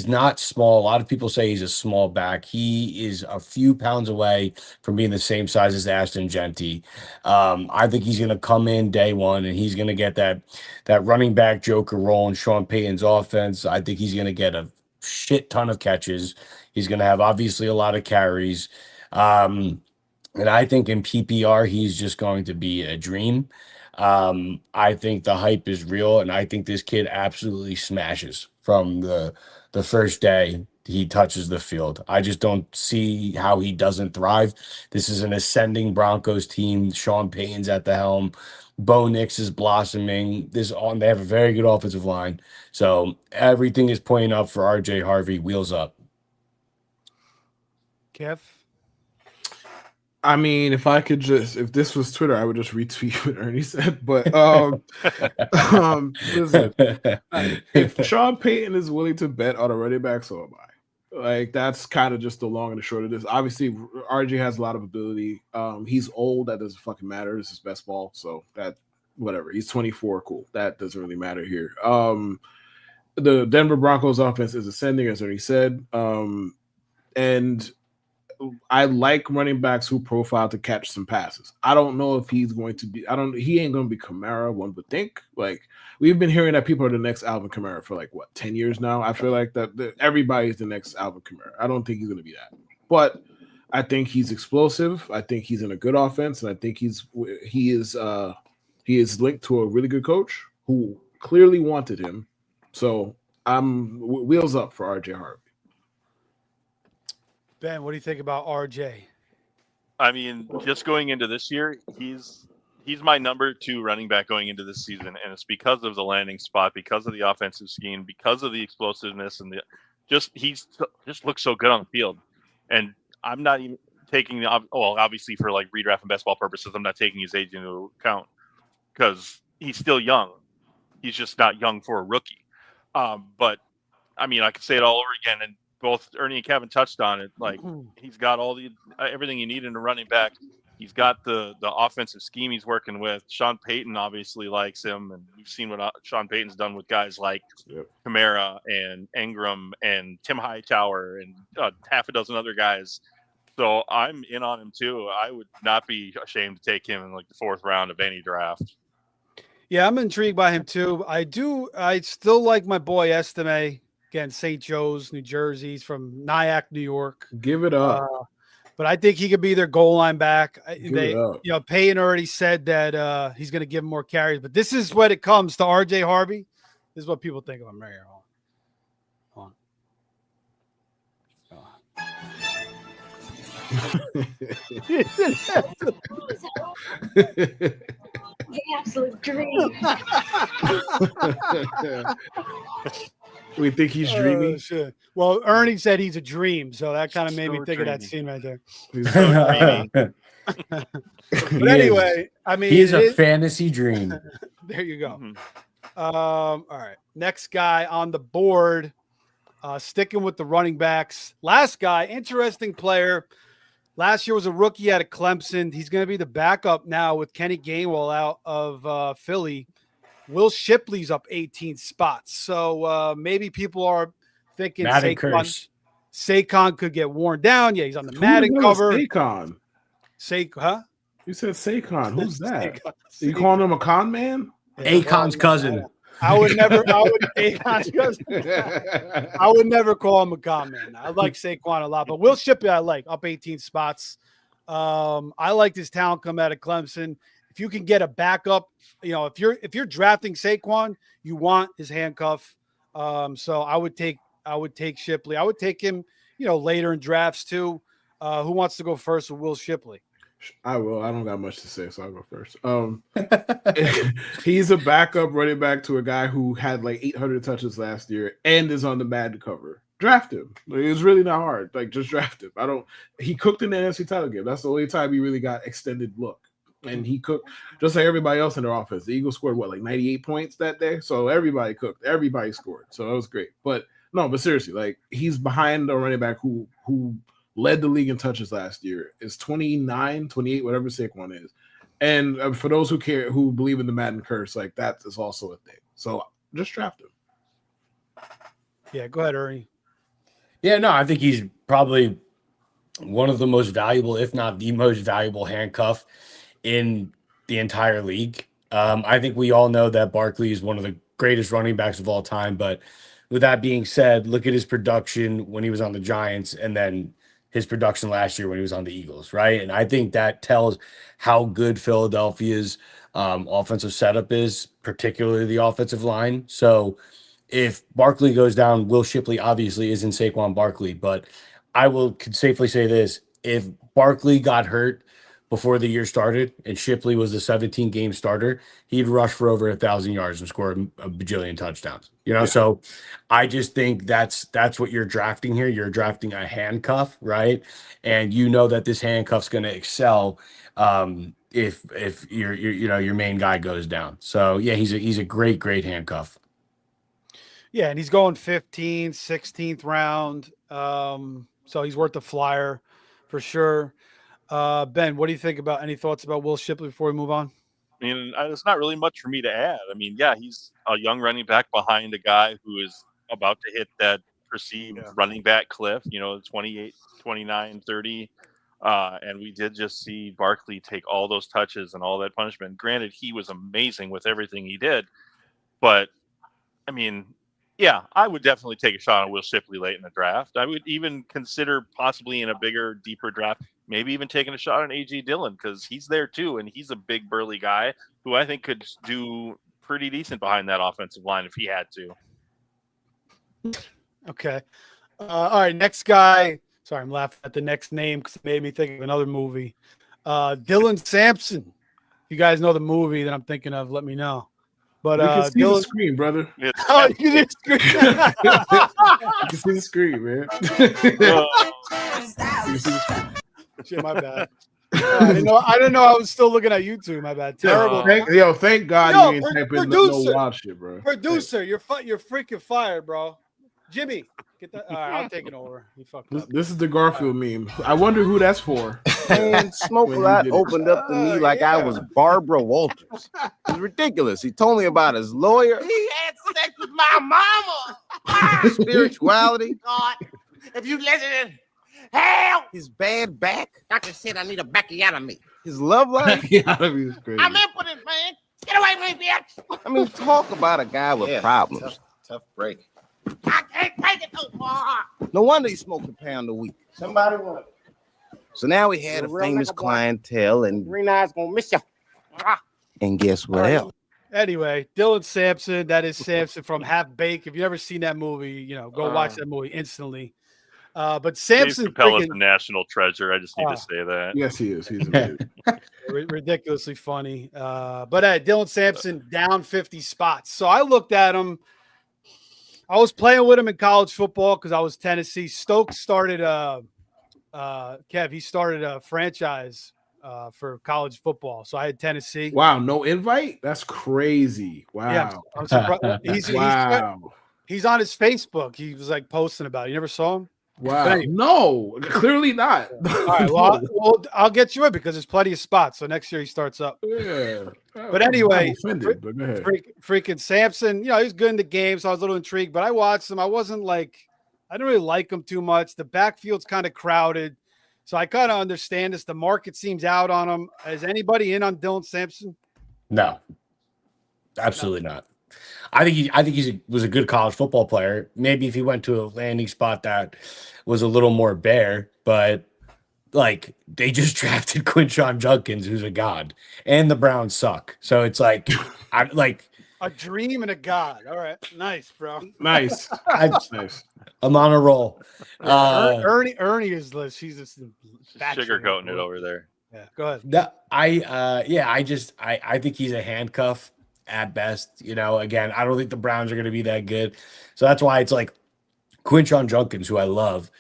not small. A lot of people say he's a small back. He is a few pounds away from being the same size as Ashton Genty. I think he's going to come in day one and he's going to get that running back joker role in Sean Payton's offense. I think he's going to get a shit ton of catches. He's going to have obviously a lot of carries. And I think in PPR, he's just going to be a dream. I think the hype is real, and I think this kid absolutely smashes from the first day he touches the field. I just don't see how he doesn't thrive. This is an ascending Broncos team. Sean Payton's at the helm. Bo Nix is blossoming. They have a very good offensive line. So everything is pointing up for RJ Harvey. Wheels up. Kev? I mean, if this was Twitter, I would just retweet what Ernie said. But listen, if Sean Payton is willing to bet on a running back, so am I. Like, that's kind of just the long and the short of this. Obviously, RJ has a lot of ability. He's old. That doesn't fucking matter. This is best ball. So that, whatever. He's 24. Cool. That doesn't really matter here. The Denver Broncos offense is ascending, as Ernie said. And I like running backs who profile to catch some passes. I don't know if he's going to be. He ain't going to be Kamara. One would think. Like, we've been hearing that people are the next Alvin Kamara for like 10 years now. I feel like that everybody's the next Alvin Kamara. I don't think he's going to be that, but I think he's explosive. I think he's in a good offense, and I think he is linked to a really good coach who clearly wanted him. So I'm wheels up for RJ Harvey. Ben, what do you think about RJ? I mean, just going into this year, he's my number 2 running back going into this season, and it's because of the landing spot, because of the offensive scheme, because of the explosiveness, and he just looks so good on the field. And I'm not even taking obviously for like redraft and best ball purposes, I'm not taking his age into account because he's still young. He's just not young for a rookie. But I mean, I could say it all over again, and both Ernie and Kevin touched on it. Like, he's got all everything you need in a running back. He's got the offensive scheme he's working with. Sean Payton obviously likes him, and we've seen what Sean Payton's done with guys like Kamara and Ingram and Tim Hightower and half a dozen other guys. So I'm in on him too. I would not be ashamed to take him in like the 4th round of any draft. Yeah, I'm intrigued by him too. I still like my boy Estime. Again, St. Joe's, New Jersey. He's from Nyack, New York. Give it up. But I think he could be their goal line back. It up. You know, Payton already said that he's going to give him more carries. But this is when it comes to RJ Harvey. This is what people think of him right here. Hold on. The absolute dream. We think he's dreaming. Shit. Well, Ernie said he's a dream, so that kind of made me think of that scene right there. He's so But anyway, I mean, he's a fantasy dream. There you go. Mm-hmm. All right, next guy on the board. Sticking with the running backs. Last guy, interesting player. Last year was a rookie out of Clemson. He's going to be the backup now with Kenny Gainwell out of Philly. Will Shipley's up 18 spots. So maybe people are thinking Madden curse. Saquon could get worn down. Yeah, he's on the Who Madden the hell is cover. Saquon? Huh? You said Saquon. Who's that? Saquon. Are you calling him a con man? Yeah, Akon's cousin. I would never call him a con man. I like Saquon a lot, but Will Shipley I like up 18 spots. I like this talent come out of Clemson. If you can get a backup, if you're drafting Saquon, you want his handcuff. So I would take Shipley. I would take him, later in drafts too. Who wants to go first with Will Shipley? I will. I don't got much to say, so I'll go first. He's a backup running back to a guy who had like 800 touches last year and is on the Madden cover. Draft him. It's really not hard. Like, just draft him. He cooked in the NFC title game. That's the only time he really got extended look. And he cooked just like everybody else in their offense. The Eagles scored like 98 points that day. So everybody cooked. Everybody scored. So that was great. But seriously, like, he's behind a running back who led the league in touches last year. Is 29, 28, whatever Saquon is. And for those who believe in the Madden curse, like, that is also a thing. So just draft him. Yeah, go ahead, Ernie. Yeah, no, I think he's probably one of the most valuable, if not the most valuable handcuff in the entire league. I think we all know that Barkley is one of the greatest running backs of all time. But with that being said, look at his production when he was on the Giants and then his production last year when he was on the Eagles, right? And I think that tells how good Philadelphia's offensive setup is, particularly the offensive line. So if Barkley goes down, Will Shipley obviously isn't Saquon Barkley, but I could safely say this. If Barkley got hurt before the year started and Shipley was the 17-game starter, he'd rush for over 1,000 yards and score a bajillion touchdowns. So I just think that's what you're drafting here. You're drafting a handcuff, right? And that this handcuff's going to excel if your main guy goes down. So yeah, he's a great handcuff. Yeah, and he's going 15th, 16th round. So he's worth a flyer for sure. Ben, what do you think about any thoughts about Will Shipley before we move on? I mean, there's not really much for me to add. I mean, yeah, he's a young running back behind a guy who is about to hit that perceived running back cliff, 28, 29, 30. And we did just see Barkley take all those touches and all that punishment. Granted, he was amazing with everything he did. But, I mean, yeah, I would definitely take a shot on Will Shipley late in the draft. I would even consider possibly in a bigger, deeper draft, maybe even taking a shot on A.J. Dillon because he's there too, and he's a big, burly guy who I think could do pretty decent behind that offensive line if he had to. Okay. All right, next guy. Sorry, I'm laughing at the next name because it made me think of another movie. Dylan Sampson. If you guys know the movie that I'm thinking of, let me know. But you can see Dylan... the screen, brother. Oh, you can see the screen. You can see the screen, man. You can see the screen. Shit, my bad. I didn't know I was still looking at YouTube. My bad. Terrible. Thank God you ain't typing no wild shit, bro. Producer, you're freaking fired, bro. Jimmy, get that. All right, I'll take it over. You fucked up. This is the Garfield meme. I wonder who that's for. And Smoke Lot opened up to me like I was Barbara Walters. It's ridiculous. He told me about his lawyer. He had sex with my mama. Spirituality. God, if you listen, hell, His bad back. doctor said I need a backiotomy. His love life. Is crazy. I'm impotent, man. Get away from me, bitch. I mean, talk about a guy with problems. Tough break. I can't take it too far. No wonder he smoked a pound a week. Somebody want it. So now we had a Real famous nigga boy. clientele, and Green eyes gonna miss you. guess what else? Anyway, Dylan Sampson. That is Sampson from Half Baked. If you've never seen that movie, go watch that movie instantly. But Dave Sampson, Chappelle is a national treasure. I just need to say that. Yes, he is. He's amazing. ridiculously funny. But Dylan Sampson down 50 spots. So I looked at him. I was playing with him in college football because I was Tennessee. Stokes started Kev, he started a franchise for college football. So I had Tennessee. Wow, no invite? That's crazy. Wow. Yeah, I'm surprised. Wow. He's on his Facebook. He was like posting about it. You never saw him? Wow. No, clearly not. All right. Well, I'll get you in because there's plenty of spots. So next year he starts up. Yeah. But anyway, I'm offended, but go ahead. freaking Sampson, he was good in the game, so I was a little intrigued. But I watched him. I wasn't like I don't really like him too much. The backfield's kind of crowded. So I kind of understand this. The market seems out on him. Is anybody in on Dylan Sampson? No, absolutely not. I think he was a good college football player. Maybe if he went to a landing spot that was a little more bare, but like they just drafted Quinshon Judkins, who's a god, and the Browns suck. So it's like I'm like A dream and a god. All right. Nice, bro. Nice. I'm, Nice. I'm on a roll. Ernie is she's just Sugarcoating it over there. Yeah, go ahead. I think he's a handcuff at best. You know, again, I don't think the Browns are going to be that good, so that's why it's like Quinshon Judkins, who I love.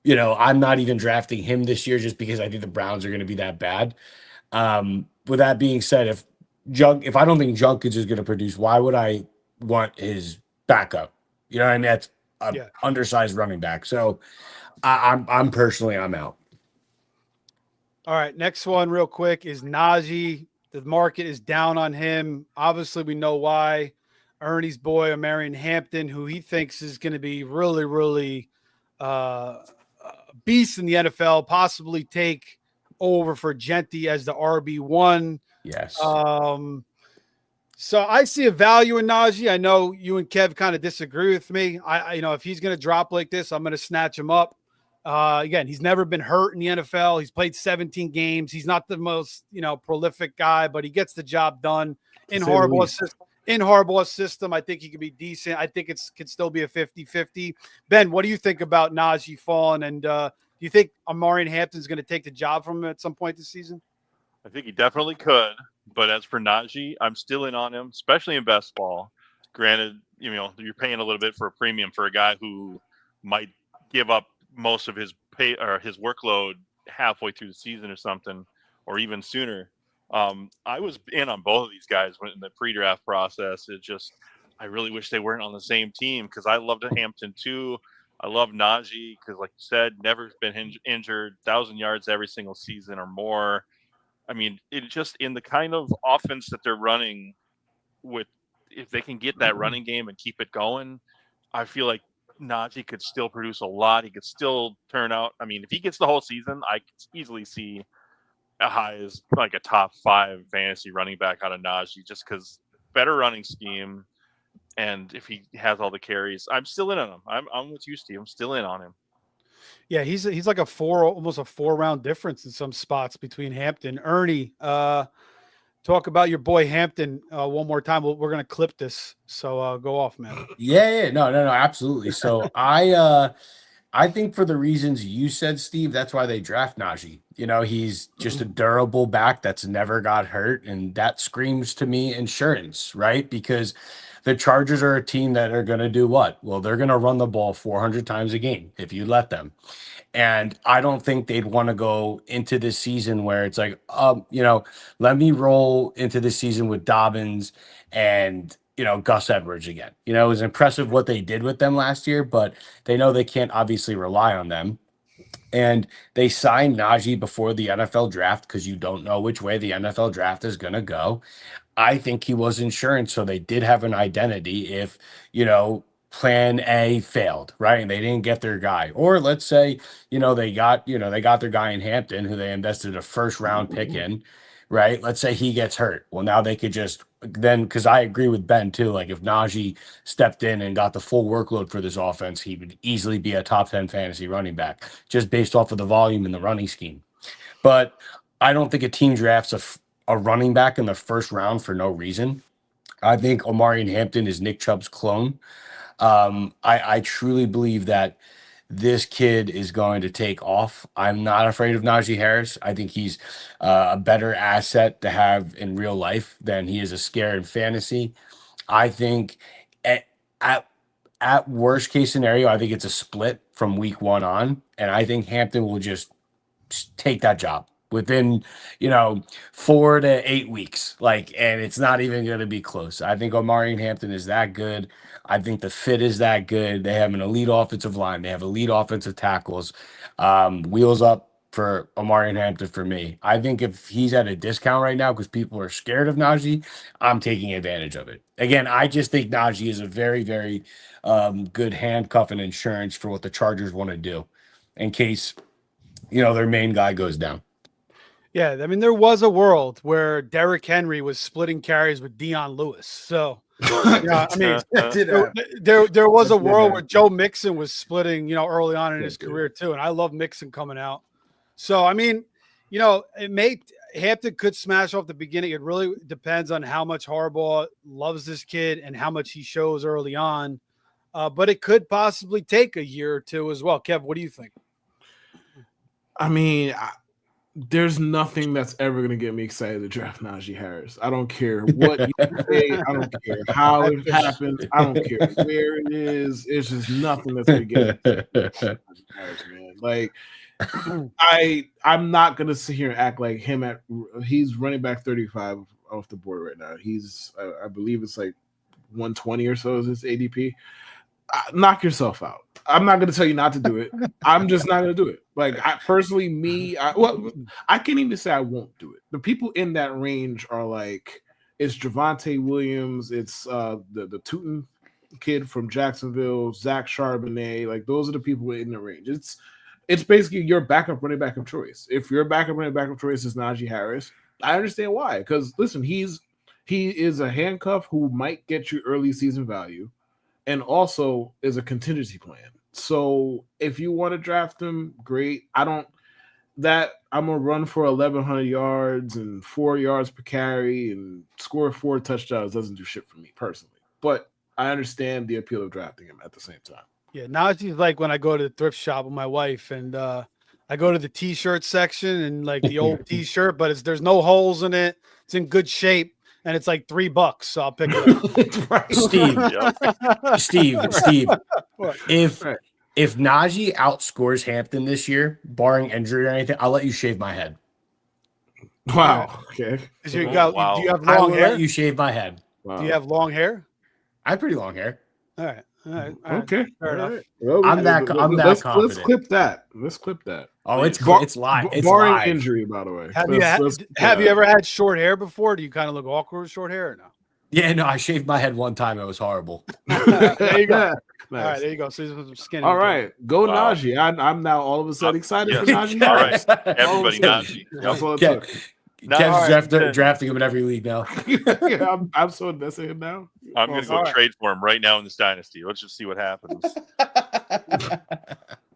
You know, I'm not even drafting him this year just because I think the Browns are going to be that bad. With that being said, if I don't think Judkins is going to produce, why would I want his backup? You know what I mean? That's an undersized running back. So I'm personally out. All right, next one real quick is Najee. The market is down on him. Obviously, we know why. Ernie's boy, Marion Hampton, who he thinks is going to be really, really beast in the NFL, possibly take over for Genti as the RB1. Yes. So I see a value in Najee. I know you and Kev kind of disagree with me. I if he's going to drop like this, I'm going to snatch him up. Again, he's never been hurt in the NFL. He's played 17 games. He's not the most, prolific guy, but he gets the job done in Harbaugh's system. I think he could be decent. I think could still be a 50-50. Ben, what do you think about Najee falling? And do you think Amarian Hampton's going to take the job from him at some point this season? I think he definitely could. But as for Najee, I'm still in on him, especially in best ball. Granted, you're paying a little bit for a premium for a guy who might give up most of his pay or his workload halfway through the season or something, or even sooner. I was in on both of these guys in the pre-draft process. I really wish they weren't on the same team because I loved Hampton too. I love Najee because, like you said, never been injured, 1,000 yards every single season or more. I mean, it just in the kind of offense that they're running with, if they can get that running game and keep it going, I feel like Najee could still produce a lot. He could still turn out. I mean, if he gets the whole season, I could easily see a high as like a top 5 fantasy running back out of Najee, just because better running scheme. And if he has all the carries, I'm still in on him. I'm with you, Steve. I'm still in on him. Yeah, he's like almost a 4-round difference in some spots between Hampton. Ernie, talk about your boy Hampton one more time. We're going to clip this. So go off, man. Yeah. No, absolutely. So I think for the reasons you said, Steve, that's why they draft Najee. He's just a durable back that's never got hurt. And that screams to me insurance, right? Because the Chargers are a team that are going to do what? Well, they're going to run the ball 400 times a game if you let them. And I don't think they'd want to go into this season where it's like, let me roll into this season with Dobbins and, Gus Edwards again. It was impressive what they did with them last year, but they know they can't obviously rely on them. And they signed Najee before the NFL draft because you don't know which way the NFL draft is going to go. I think he was insurance, so they did have an identity if, plan A failed, right? And they didn't get their guy. Or let's say, they got their guy in Hampton who they invested a 1st-round pick in, right? Let's say he gets hurt. Well, now they could just because I agree with Ben too, like if Najee stepped in and got the full workload for this offense, he would easily be a top 10 fantasy running back just based off of the volume in the running scheme. But I don't think a team drafts a running back in the 1st round for no reason. I think Amarian Hampton is Nick Chubb's clone. I truly believe that this kid is going to take off. I'm not afraid of Najee Harris. I think he's a better asset to have in real life than he is a scare in fantasy. I think at worst case scenario, I think it's a split from week 1 on, and I think Hampton will just take that job within 4 to 8 weeks, and it's not even going to be close. I think Amarian Hampton is that good. I think the fit is that good. They have an elite offensive line. They have elite offensive tackles. Wheels up for Omarion Hampton for me. I think if he's at a discount right now because people are scared of Najee, I'm taking advantage of it. Again, I just think Najee is a very, very good handcuff and insurance for what the Chargers want to do in case, their main guy goes down. Yeah, I mean, there was a world where Derrick Henry was splitting carries with Dion Lewis. So, I mean, there was a world where Joe Mixon was splitting, early on in his career too. And I love Mixon coming out. So, I mean, Hampton could smash off the beginning. It really depends on how much Harbaugh loves this kid and how much he shows early on. But it could possibly take a year or two as well. Kev, what do you think? I mean, there's nothing that's ever going to get me excited to draft Najee Harris. I don't care what you say. I don't care how it happens. I don't care where it is. It's just nothing that's going to get me excited Harris, man. Like, I'm not going to sit here and act like he's running back 35 off the board right now. He's, I believe it's like 120 or so is his ADP. Knock yourself out. I'm not going to tell you not to do it. I'm just not going to do it. Like, I can't even say I won't do it. The people in that range are like, it's Javonte Williams, it's the Tootin kid from Jacksonville, Zach Charbonnet. Like, those are the people in the range. It's basically your backup running back of choice. If your backup running back of choice is Najee Harris, I understand why. Because listen, he is a handcuff who might get you early season value, and also is a contingency plan. So if you want to draft him, great. I'm gonna run for 1,100 yards and 4 yards per carry and score 4 touchdowns doesn't do shit for me personally. But I understand the appeal of drafting him at the same time. Yeah, Najee's like when I go to the thrift shop with my wife and I go to the t-shirt section and like the old t-shirt, but there's no holes in it. It's in good shape. And it's like $3, so I'll pick it up. Steve, if Najee outscores Hampton this year, barring injury or anything, I'll let you shave my head. Wow. Okay. Do you have long I will hair? let you shave my head. Wow. Do you have long hair? I have pretty long hair. All right. Okay. Fair enough. Well, I'm that confident. Let's clip that. Oh, it's live. It's barring live. Injury, by the way. Have you ever had short hair before? Do you kind of look awkward with short hair or no? Yeah, no, I shaved my head one time. It was horrible. There you go. Nice. All right, there you go. So some skinny. All right, go Najee. I'm now all of a sudden excited for Najee. All right, everybody Najee. That's all it took. Kev's drafting him in every league now. Yeah, I'm so invested in him now. I'm going to go trade for him right now in this dynasty. Let's just see what happens.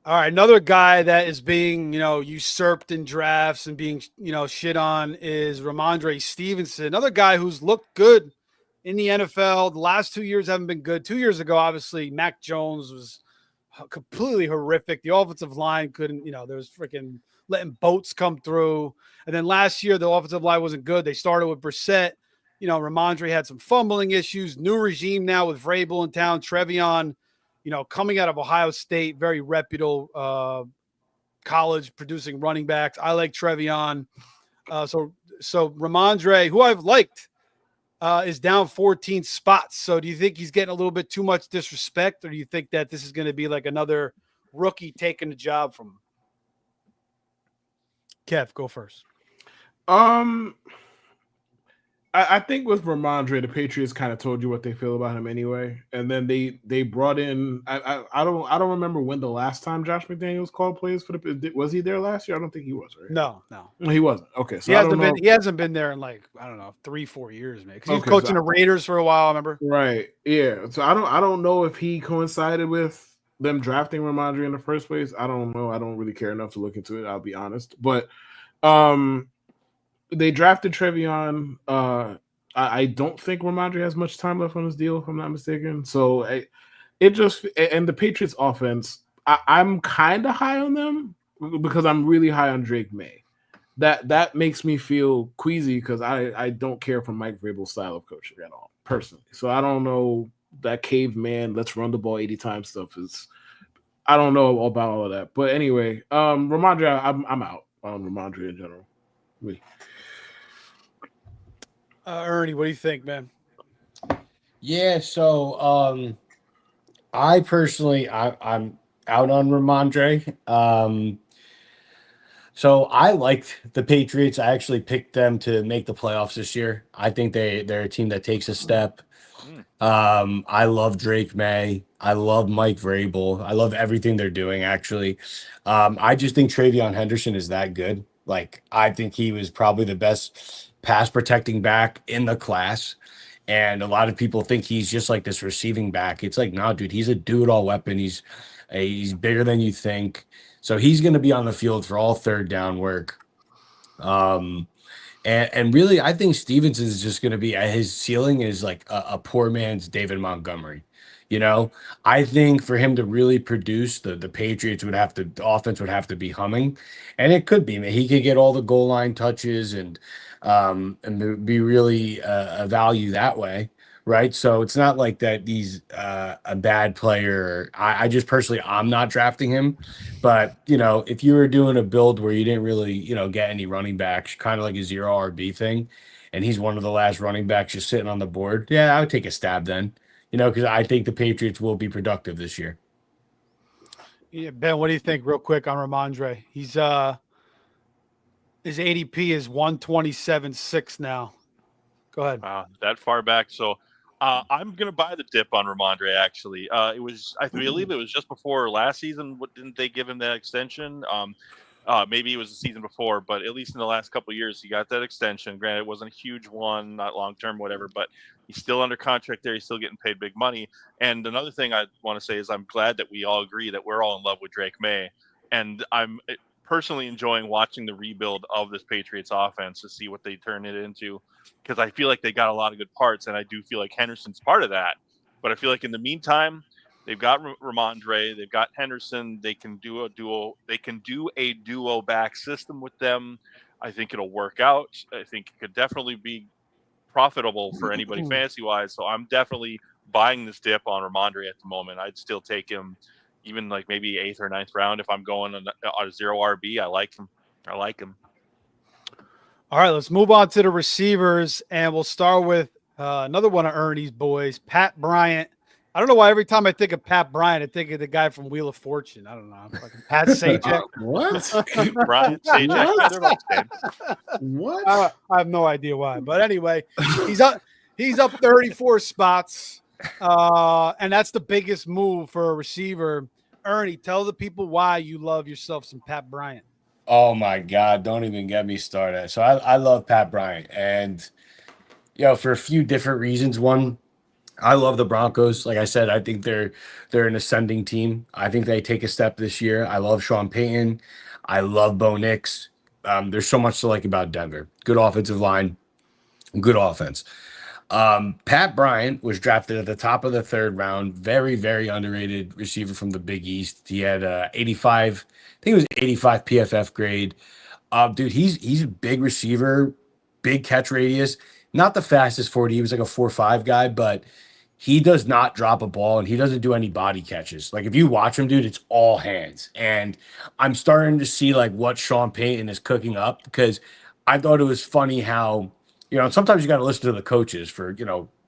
All right, another guy that is being, usurped in drafts and being, shit on is Ramondre Stevenson. Another guy who's looked good in the NFL. The last 2 years haven't been good. 2 years ago, obviously, Mac Jones was completely horrific. The offensive line couldn't, there was freaking letting boats come through. And then last year, the offensive line wasn't good. They started with Brissett. Ramondre had some fumbling issues. New regime now with Vrabel in town. Trevion, coming out of Ohio State, very reputable college producing running backs. I like Trevion. So Ramondre, who I've liked, is down 14 spots. So do you think he's getting a little bit too much disrespect, or do you think that this is going to be like another rookie taking the job from him? Kev, go first. I think with Ramondre, the Patriots kind of told you what they feel about him anyway, and then they brought in. I don't remember when the last time Josh McDaniels called plays for the. Was he there last year? I don't think he was. Right? No, he wasn't. Okay, so he hasn't been there in like 3-4 years, man. Because he was coaching the Raiders for a while. I remember. Right. Yeah. So I don't know if he coincided with them drafting Ramondre in the first place. I don't know. I don't really care enough to look into it. I'll be honest, but they drafted Trevion. I don't think Ramondre has much time left on his deal, if I'm not mistaken. So and the Patriots offense, I'm kind of high on them because I'm really high on Drake May. That makes me feel queasy because I don't care for Mike Vrabel's style of coaching at all, personally. So I don't know, that caveman, let's run the ball 80 times stuff is, I don't know about all of that. But anyway, Ramondre, I'm out on Ramondre in general. Ernie, what do you think, man? Yeah, so I personally I'm out on Ramondre. So I liked the Patriots. I actually picked them to make the playoffs this year. I think they're a team that takes a step. Mm. I love Drake May. I love Mike Vrabel. I love everything they're doing, actually. I just think Travion Henderson is that good. Like, I think he was probably the best pass protecting back in the class. And a lot of people think he's just like this receiving back. It's like, no, dude, he's a do-it-all weapon. He's bigger than you think. So he's going to be on the field for all third down work. And really, I think Stevenson is just going to be his ceiling is like a poor man's David Montgomery. You know, I think for him to really produce, the Patriots would have to, the offense would have to be humming, and it could be. Man, he could get all the goal line touches and be really a value that way, right? So it's not like that he's a bad player. I just personally, I'm not drafting him. But, if you were doing a build where you didn't really, get any running backs, kind of like a zero RB thing, and he's one of the last running backs just sitting on the board, yeah, I would take a stab then, because I think the Patriots will be productive this year. Yeah, Ben, what do you think real quick on Ramondre? He's his ADP is 127.6 now. Go ahead. Wow, that far back. So I'm gonna buy the dip on Ramondre. Actually, I believe it was just before last season. Didn't they give him that extension? Maybe it was the season before, but at least in the last couple of years, he got that extension. Granted, it wasn't a huge one, not long term, whatever, but he's still under contract there. He's still getting paid big money. And another thing I want to say is I'm glad that we all agree that we're all in love with Drake May, and I'm personally enjoying watching the rebuild of this Patriots offense to see what they turn it into, because I feel like they got a lot of good parts, and I do feel like Henderson's part of that. But I feel like in the meantime, they've got Ramondre, they've got Henderson. They can do a duo. They can do a duo back system with them. I think it'll work out. I think it could definitely be profitable for anybody fantasy wise. So I'm definitely buying this dip on Ramondre at the moment. I'd still take him, even like maybe 8th or 9th round if I'm going on a zero RB. I like him. All right, let's move on to the receivers, and we'll start with another one of Ernie's boys, Pat Bryant. I don't know why every time I think of Pat Bryant, I think of the guy from Wheel of Fortune. I don't know. Fucking Pat Sajak. What? Brian Sajak. They're both the same. What? I have no idea why. But anyway, he's up 34 spots. And that's the biggest move for a receiver. Ernie, tell the people why you love yourself some Pat Bryant. Oh my God, don't even get me started. So I love Pat Bryant, and for a few different reasons. One, I love the Broncos. Like I said, I think they're an ascending team. I think they take a step this year. I love Sean Payton. I love Bo Nix. There's so much to like about Denver. Good offensive line, good offense. Pat Bryant was drafted at the top of the 3rd round. Very, very underrated receiver from the Big East. He had 85, I think it was 85 PFF grade. Dude, he's a big receiver, big catch radius. Not the fastest 40. He was like a 4.5 guy, but he does not drop a ball, and he doesn't do any body catches. Like, if you watch him, dude, it's all hands. And I'm starting to see like what Sean Payton is cooking up, because I thought it was funny how, sometimes you got to listen to the coaches for,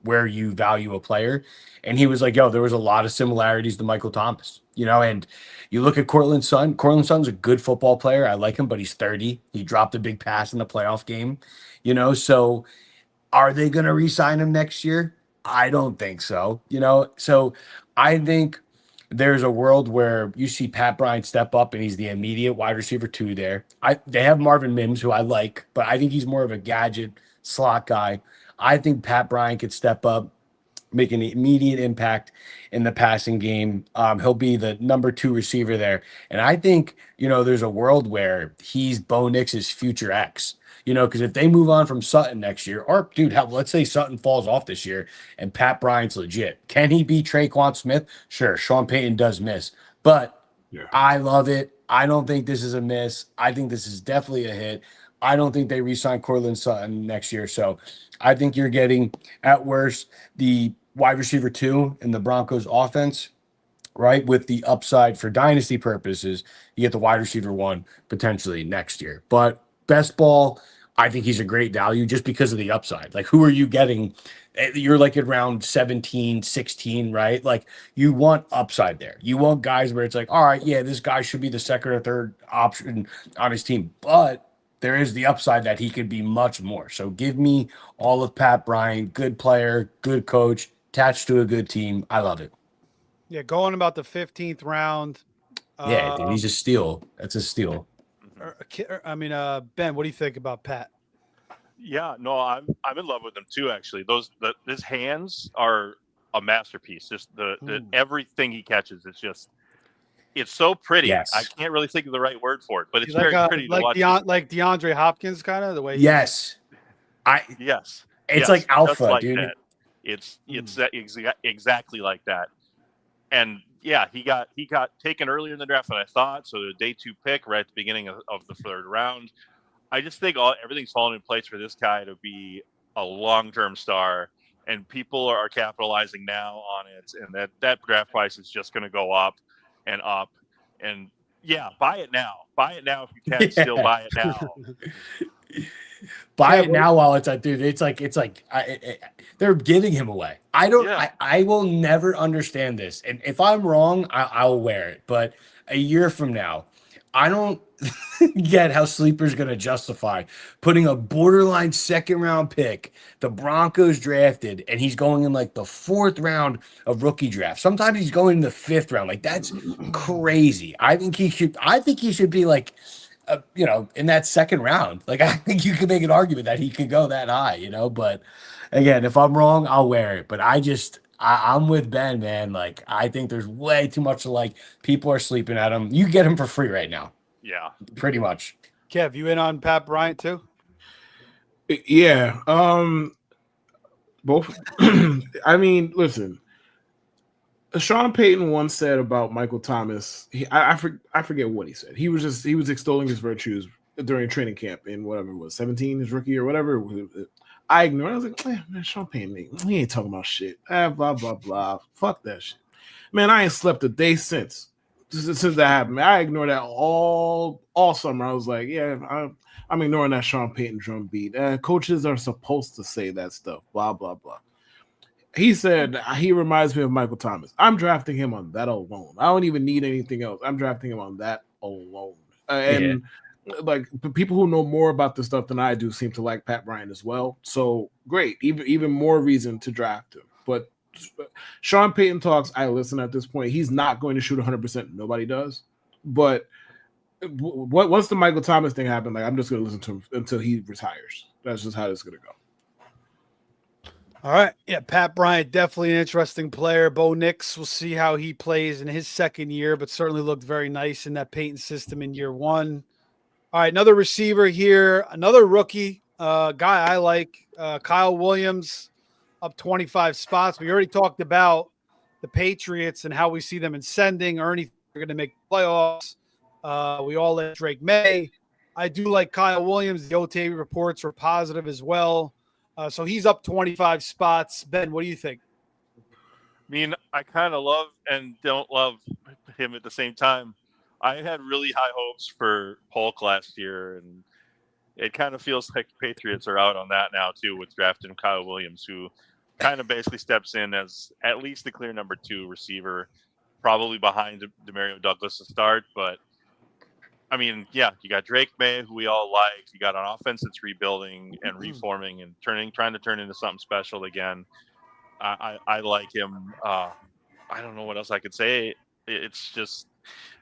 where you value a player. And he was like, there was a lot of similarities to Michael Thomas, and you look at Cortland Sutton. Cortland Sutton's a good football player. I like him, but he's 30. He dropped a big pass in the playoff game, so are they going to re-sign him next year? I don't think so. So I think there's a world where you see Pat Bryant step up and he's the immediate wide receiver 2 there. They have Marvin Mims, who I like, but I think he's more of a gadget slot guy. I think Pat Bryant could step up, make an immediate impact in the passing game. He'll be the number 2 receiver there. And I think, there's a world where he's Bo Nix's future X. Because if they move on from Sutton next year, or dude, let's say Sutton falls off this year and Pat Bryant's legit. Can he be Traquan Smith? Sure. Sean Payton does miss, but yeah. I love it. I don't think this is a miss. I think this is definitely a hit. I don't think they re-sign Cortland Sutton next year. So I think you're getting, at worst, the wide receiver 2 in the Broncos offense, right? With the upside for dynasty purposes, you get the wide receiver 1 potentially next year. But best ball, I think he's a great value just because of the upside. Like, who are you getting? You're like at round 17, 16, right? Like, you want upside there. You want guys where it's like, all right, yeah, this guy should be the second or third option on his team, but there is the upside that he could be much more. So give me all of Pat Bryant, good player, good coach, attached to a good team. I love it. Yeah, going about the 15th round. Yeah, dude, he's a steal. That's a steal. I mean, Ben, what do you think about Pat? Yeah, no, I'm in love with him too. Actually, his hands are a masterpiece. Just the everything he catches is just, it's so pretty. Yes. I can't really think of the right word for it, but it's Like, very pretty to watch. like DeAndre Hopkins, kind of the way. Yes, Yes, it's like alpha, like dude. that. It's exactly like that. And yeah, he got taken earlier in the draft than I thought. So the day 2 pick right at the beginning of the 3rd round. I just think everything's fallen in place for this guy to be a long-term star, and people are capitalizing now on it, and that draft price is just going to go up and up. And yeah, buy it now. Buy it now if you can. Still buy it now. Buy it now while it's like, dude. It's like they're giving him away. I will never understand this, and if I'm wrong, I'll wear it. But a year from now, I don't get how Sleeper's going to justify putting a borderline 2nd round pick, the Broncos drafted, and he's going in like the 4th round of rookie draft. Sometimes he's going in the 5th round. Like, that's crazy. I think he should be like, in that 2nd round. Like, I think you can make an argument that he could go that high, but again, if I'm wrong, I'll wear it. But I'm with Ben, man. Like, I think there's way too much to like. People are sleeping at him. You get him for free right now. Yeah, pretty much. Kev, you in on Pat Bryant too? Yeah. Both. I mean, listen. Sean Payton once said about Michael Thomas. I forget what he said. He was extolling his virtues during training camp in whatever it was, 17, his rookie or whatever. I ignored it. I was like, man, Sean Payton, he ain't talking about shit. Blah, blah, blah. Fuck that shit. Man, I ain't slept a day since that happened. I ignored that all summer. I was like, yeah, I'm ignoring that Sean Payton drum beat. Coaches are supposed to say that stuff. Blah, blah, blah. He said he reminds me of Michael Thomas. I'm drafting him on that alone. I don't even need anything else. I'm drafting him on that alone. Like, people who know more about this stuff than I do seem to like Pat Bryant as well. So great, even more reason to draft him. But Sean Payton talks, I listen at this point. He's not going to shoot 100%. Nobody does. But once the Michael Thomas thing happened, like, I'm just going to listen to him until he retires. That's just how this is going to go. All right. Yeah, Pat Bryant, definitely an interesting player. Bo Nix, we'll see how he plays in his 2nd year, but certainly looked very nice in that Payton system in year 1. All right, another receiver here, another rookie guy I like, Kyle Williams, up 25 spots. We already talked about the Patriots and how we see them ascending. Ernie, they're going to make playoffs. We all like Drake May. I do like Kyle Williams. The OTA reports are positive as well. So he's up 25 spots. Ben, what do you think? I mean, I kind of love and don't love him at the same time. I had really high hopes for Polk last year, and it kind of feels like the Patriots are out on that now too with drafting Kyle Williams, who kind of basically steps in as at least the clear number 2 receiver, probably behind Demario Douglas to start. But I mean, yeah, you got Drake May, who we all like. You got an offense that's rebuilding and reforming and trying to turn into something special again. I like him. I don't know what else I could say. It's just,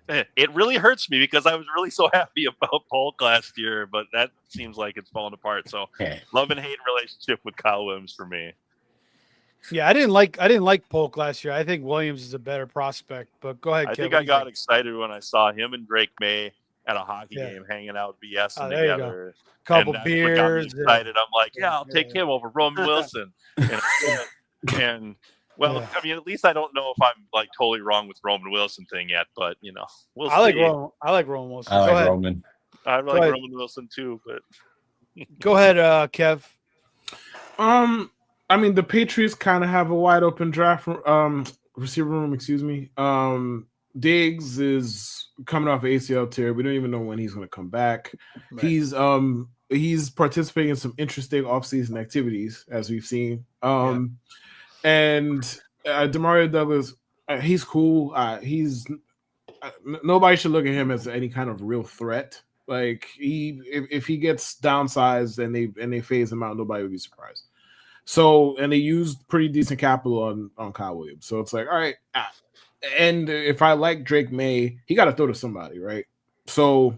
it really hurts me because I was really so happy about Polk last year, but that seems like it's falling apart. So love and hate relationship with Kyle Williams for me. Yeah, I didn't like Polk last year. I think Williams is a better prospect, but go ahead. I think I got excited when I saw him and Drake May at a hockey game hanging out BSing together. Couple beers. Excited. I'm like, yeah, I'll take him over Roman Wilson. And well, I mean, at least I don't know if I'm like totally wrong with Roman Wilson thing yet, but we'll see. I like Roman Wilson. I like Roman. I like Roman Wilson too, but go ahead, Kev. I mean, the Patriots kind of have a wide open draft receiver room, excuse me. Diggs is coming off ACL tear. We don't even know when he's going to come back. Right. He's participating in some interesting offseason activities, as we've seen. And Demario Douglas, he's cool. Nobody should look at him as any kind of real threat. Like if he gets downsized and they phase him out, nobody would be surprised. So, and they used pretty decent capital on Kyle Williams. So it's like, all right. And if I like Drake May, he got to throw to somebody, right? So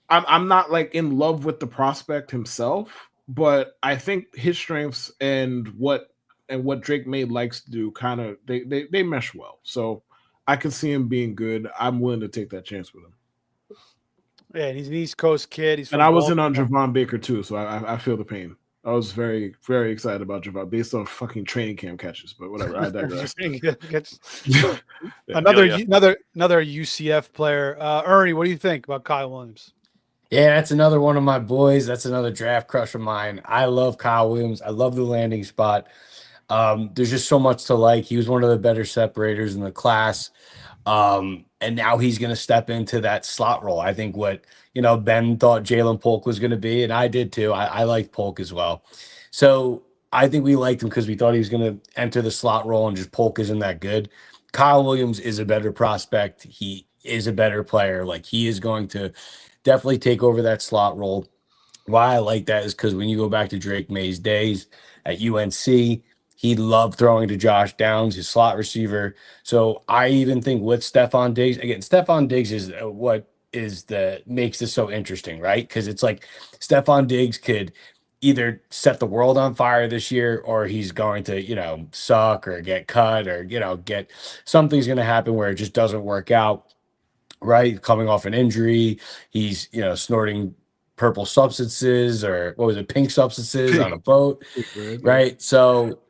I'm not like in love with the prospect himself, but I think his strengths and what Drake May likes to do kind of they mesh well. So I can see him being good. I'm willing to take that chance with him. Yeah, and he's an East Coast kid. And I was in on Javon Baker too, so I feel the pain. I was very, very excited about Javon based on fucking training camp catches, but whatever. I digress. Another UCF player. Ernie, what do you think about Kyle Williams? Yeah, that's another one of my boys. That's another draft crush of mine. I love Kyle Williams. I love the landing spot. There's just so much to like. He was one of the better separators in the class. And now he's going to step into that slot role. I think what, Ben thought Jalen Polk was going to be, and I did too. I liked Polk as well. So I think we liked him because we thought he was going to enter the slot role and just Polk isn't that good. Kyle Williams is a better prospect. He is a better player. Like he is going to definitely take over that slot role. Why I like that is because when you go back to Drake May's days at UNC, he loved throwing to Josh Downs, his slot receiver. So I even think with Stephon Diggs, again, Stephon Diggs is what makes this so interesting, right? Because it's like Stephon Diggs could either set the world on fire this year or he's going to, suck or get cut or, get something's going to happen where it just doesn't work out, right? Coming off an injury, he's, snorting purple substances or pink substances on a boat, right? So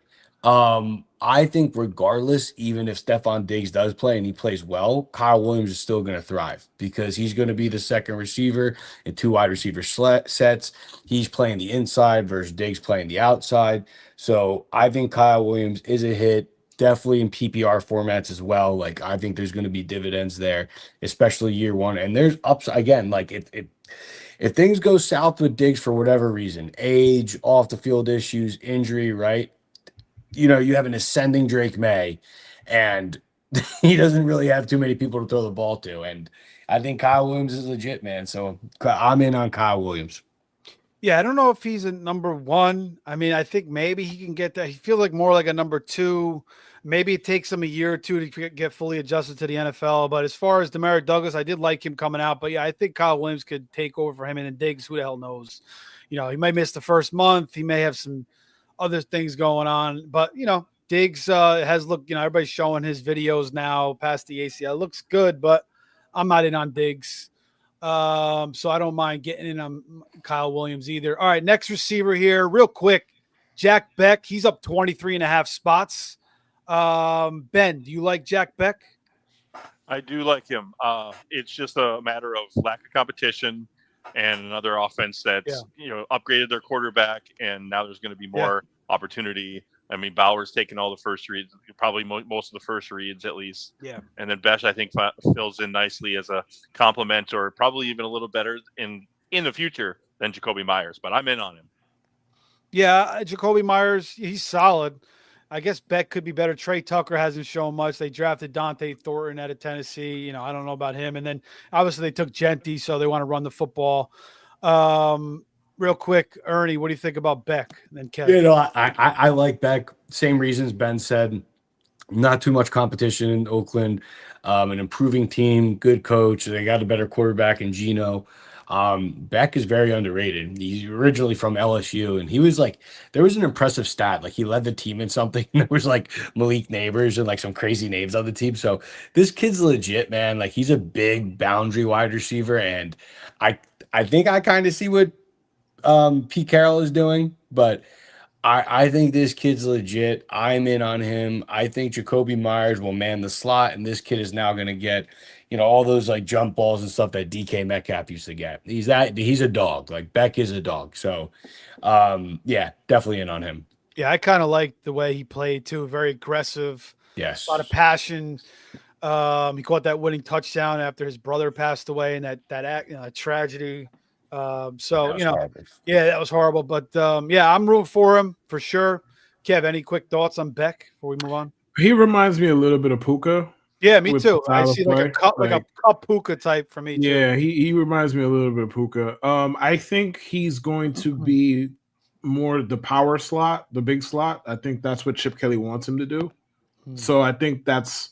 I think regardless, even if Stephon Diggs does play and he plays well, Kyle Williams is still going to thrive because he's going to be the second receiver in two wide receiver sets. He's playing the inside versus Diggs playing the outside. So I think Kyle Williams is a hit, definitely in PPR formats as well. Like I think there's going to be dividends there, especially year one. And there's ups again, like if things go south with Diggs for whatever reason, age, off the field issues, injury, right? You have an ascending Drake May, and he doesn't really have too many people to throw the ball to. And I think Kyle Williams is legit, man. So I'm in on Kyle Williams. Yeah, I don't know if he's a number one. I mean, I think maybe he can get that. He feels like more like a number two. Maybe it takes him a year or two to get fully adjusted to the NFL. But as far as Demario Douglas, I did like him coming out. But yeah, I think Kyle Williams could take over for him. And then Diggs, who the hell knows? He might miss the first month. He may have some other things going on. But, Diggs has looked, everybody's showing his videos now past the ACL. It looks good, but I'm not in on Diggs. So I don't mind getting in on Kyle Williams either. All right, next receiver here, real quick. Jack Beck, he's up 23.5 spots. Ben, do you like Jack Beck? I do like him. It's just a matter of lack of competition and another offense that's upgraded their quarterback, and now there's going to be more opportunity. I mean, Bauer's taking all the first reads, probably most of the first reads at least. Yeah. And then Besh, I think, fills in nicely as a complement, or probably even a little better in the future than Jacoby Myers. But I'm in on him. Yeah, Jacoby Myers, he's solid. I guess Beck could be better. Trey Tucker hasn't shown much. They drafted Dante Thornton out of Tennessee. I don't know about him. And then obviously they took Genty, so they want to run the football. Real quick, Ernie, what do you think about Beck? And then Kevin. I like Beck. Same reasons Ben said. Not too much competition in Oakland. An improving team, good coach. They got a better quarterback in Geno. Beck is very underrated. He's originally from LSU, and he was like, there was an impressive stat. Like he led the team in something. There was like Malik Neighbors and like some crazy names on the team. So this kid's legit, man. Like he's a big boundary wide receiver. And I think I kind of see what Pete Carroll is doing, but I think this kid's legit. I'm in on him. I think Jacoby Myers will man the slot, and this kid is now going to get, all those like jump balls and stuff that DK Metcalf used to get. He's a dog. Like Beck is a dog. So, yeah, definitely in on him. Yeah, I kind of like the way he played too. Very aggressive. Yes. A lot of passion. He caught that winning touchdown after his brother passed away in that tragedy. So Horrible. yeah, that was horrible. But yeah, I'm rooting for him for sure. Kev, any quick thoughts on Beck before we move on? He reminds me a little bit of Puka. Yeah, me with too. the I style of see like a play. cup Puka type for me too. Yeah, he reminds me a little bit of Puka. I think he's going to be more the power slot, the big slot. I think that's what Chip Kelly wants him to do. So I think that's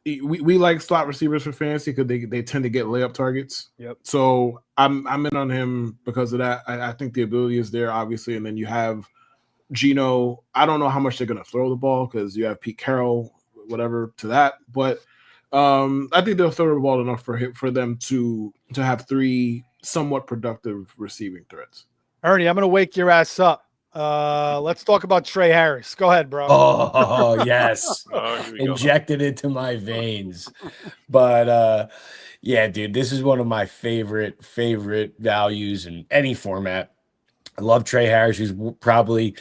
we like slot receivers for fantasy because they tend to get layup targets. Yep. So I'm in on him because of that. I think the ability is there, obviously, and then you have Geno. I don't know how much they're going to throw the ball because you have Pete Carroll, whatever, to that, but. I think they'll throw the ball enough for them to have 3 somewhat productive receiving threats. Ernie, I'm going to wake your ass up. Let's talk about Trey Harris. Go ahead, bro. Oh, yes. Here we go. Injected into my veins. But yeah, dude, this is one of my favorite values in any format. I love Trey Harris. He's probably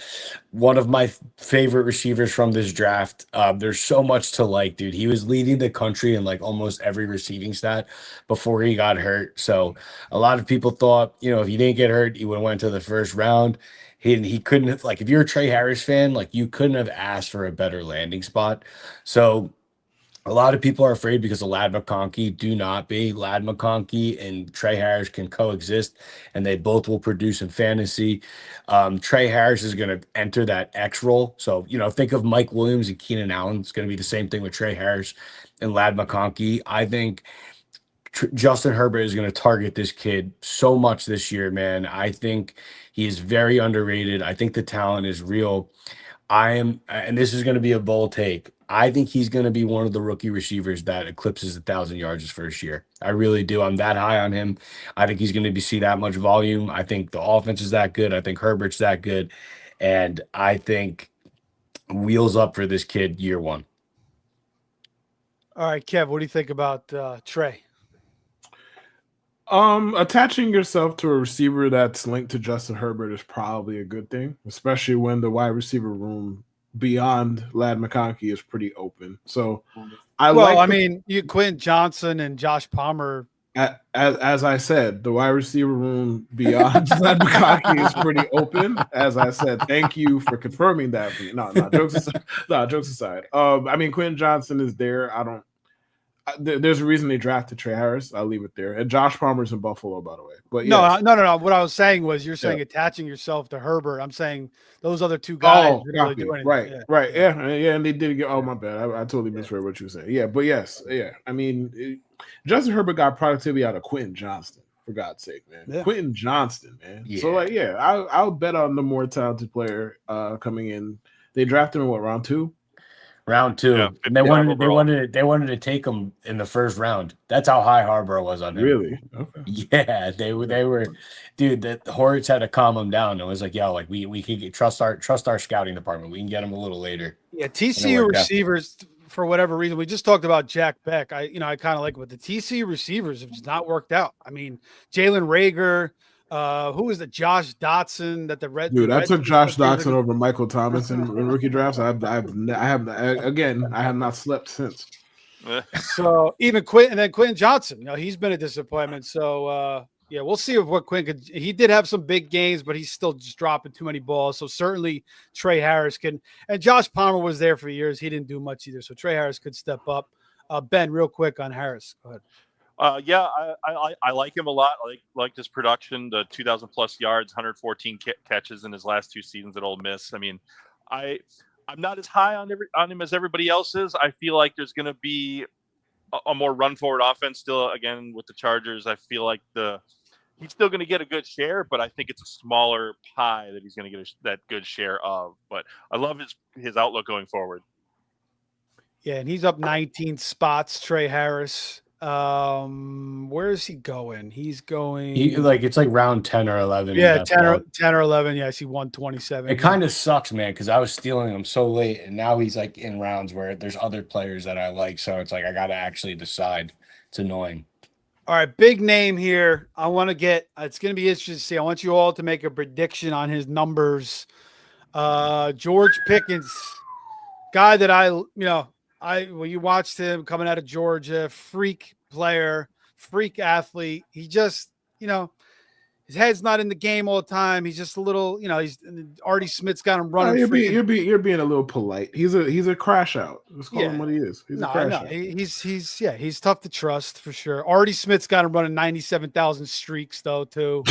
one of my favorite receivers from this draft. There's so much to like, dude. He was leading the country in like almost every receiving stat before he got hurt. So a lot of people thought, if he didn't get hurt, he would have went to the first round. He couldn't have, like, if you're a Trey Harris fan, like, you couldn't have asked for a better landing spot. So a lot of people are afraid because of Lad McConkey. Do not be. Lad McConkey and Trey Harris can coexist, and they both will produce in fantasy. Trey Harris is going to enter that X role. So, think of Mike Williams and Keenan Allen. It's going to be the same thing with Trey Harris and Lad McConkey. I think Justin Herbert is going to target this kid so much this year, man. I think he is very underrated. I think the talent is real. And this is going to be a bold take, I think he's going to be one of the rookie receivers that eclipses 1,000 yards his first year. I really do. I'm that high on him. I think he's going to see that much volume. I think the offense is that good. I think Herbert's that good. And I think wheels up for this kid year one. All right, Kev, what do you think about Trey? Attaching yourself to a receiver that's linked to Justin Herbert is probably a good thing, especially when the wide receiver room beyond Lad McConkey is pretty open. So you Quentin Johnson and Josh Palmer. As I said, the wide receiver room beyond Lad McConkey is pretty open. As I said, thank you for confirming that for me. No, jokes aside. Jokes aside. Quentin Johnson is there. There's a reason they drafted Trey Harris. I'll leave it there. And Josh Palmer's in Buffalo, by the way. But no. What I was saying was you're saying attaching yourself to Herbert. I'm saying those other two guys didn't really do anything. Right. Yeah. And they did get. Oh, my bad. I totally misread what you were saying. Yeah, but yes, yeah. Justin Herbert got productivity out of Quentin Johnston. For God's sake, man. Yeah. Quentin Johnston, man. Yeah. So I'll bet on the more talented player coming in. They drafted him in round 2? Round 2. Yeah, and they wanted to take him in the first round. That's how high Harborough was on him. Really? Okay. Yeah, they were, dude. The Hornets had to calm him down. It was like, we can trust our scouting department. We can get him a little later. Yeah, TCU receivers for whatever reason. We just talked about Jack Beck. I kind of like what the TCU receivers have just not worked out. Jalen Reagor. Who was the Josh Dotson that the Red? Dude, I took Josh Dotson over Michael Thomas in rookie drafts. I have not slept since. So even Quentin Johnson, he's been a disappointment. So we'll see what Quentin could. He did have some big games, but he's still just dropping too many balls. So certainly Trey Harris can. And Josh Palmer was there for years. He didn't do much either. So Trey Harris could step up. Ben, real quick on Harris. Go ahead. I like him a lot. I like his production, the 2,000 plus yards, 114 catches in his last 2 seasons at Ole Miss. I'm not as high on him as everybody else is. I feel like there's going to be a more run forward offense still. Again, with the Chargers, I feel like he's still going to get a good share, but I think it's a smaller pie that he's going to get that good share of. But I love his outlook going forward. Yeah, and he's up 19 spots. Trey Harris. Where is he going? He's going it's like round 10 or 11. Yeah, 10 or 11. Yeah, I see 127. It kind of sucks, man, because I was stealing him so late, and now he's like in rounds where there's other players that I like. So it's like I gotta actually decide. It's annoying. All right, big name here. I want to get. It's going to be interesting to see. I want you all to make a prediction on his numbers. George Pickens, guy that When you watched him coming out of Georgia, freak player, freak athlete. He just, his head's not in the game all the time. He's just a little, he's Artie Smith's got him running. You're being a little polite. He's a crash out. Let's call him what he is. He's a crash out. He's tough to trust for sure. Artie Smith's got him running 97,000 streaks though too.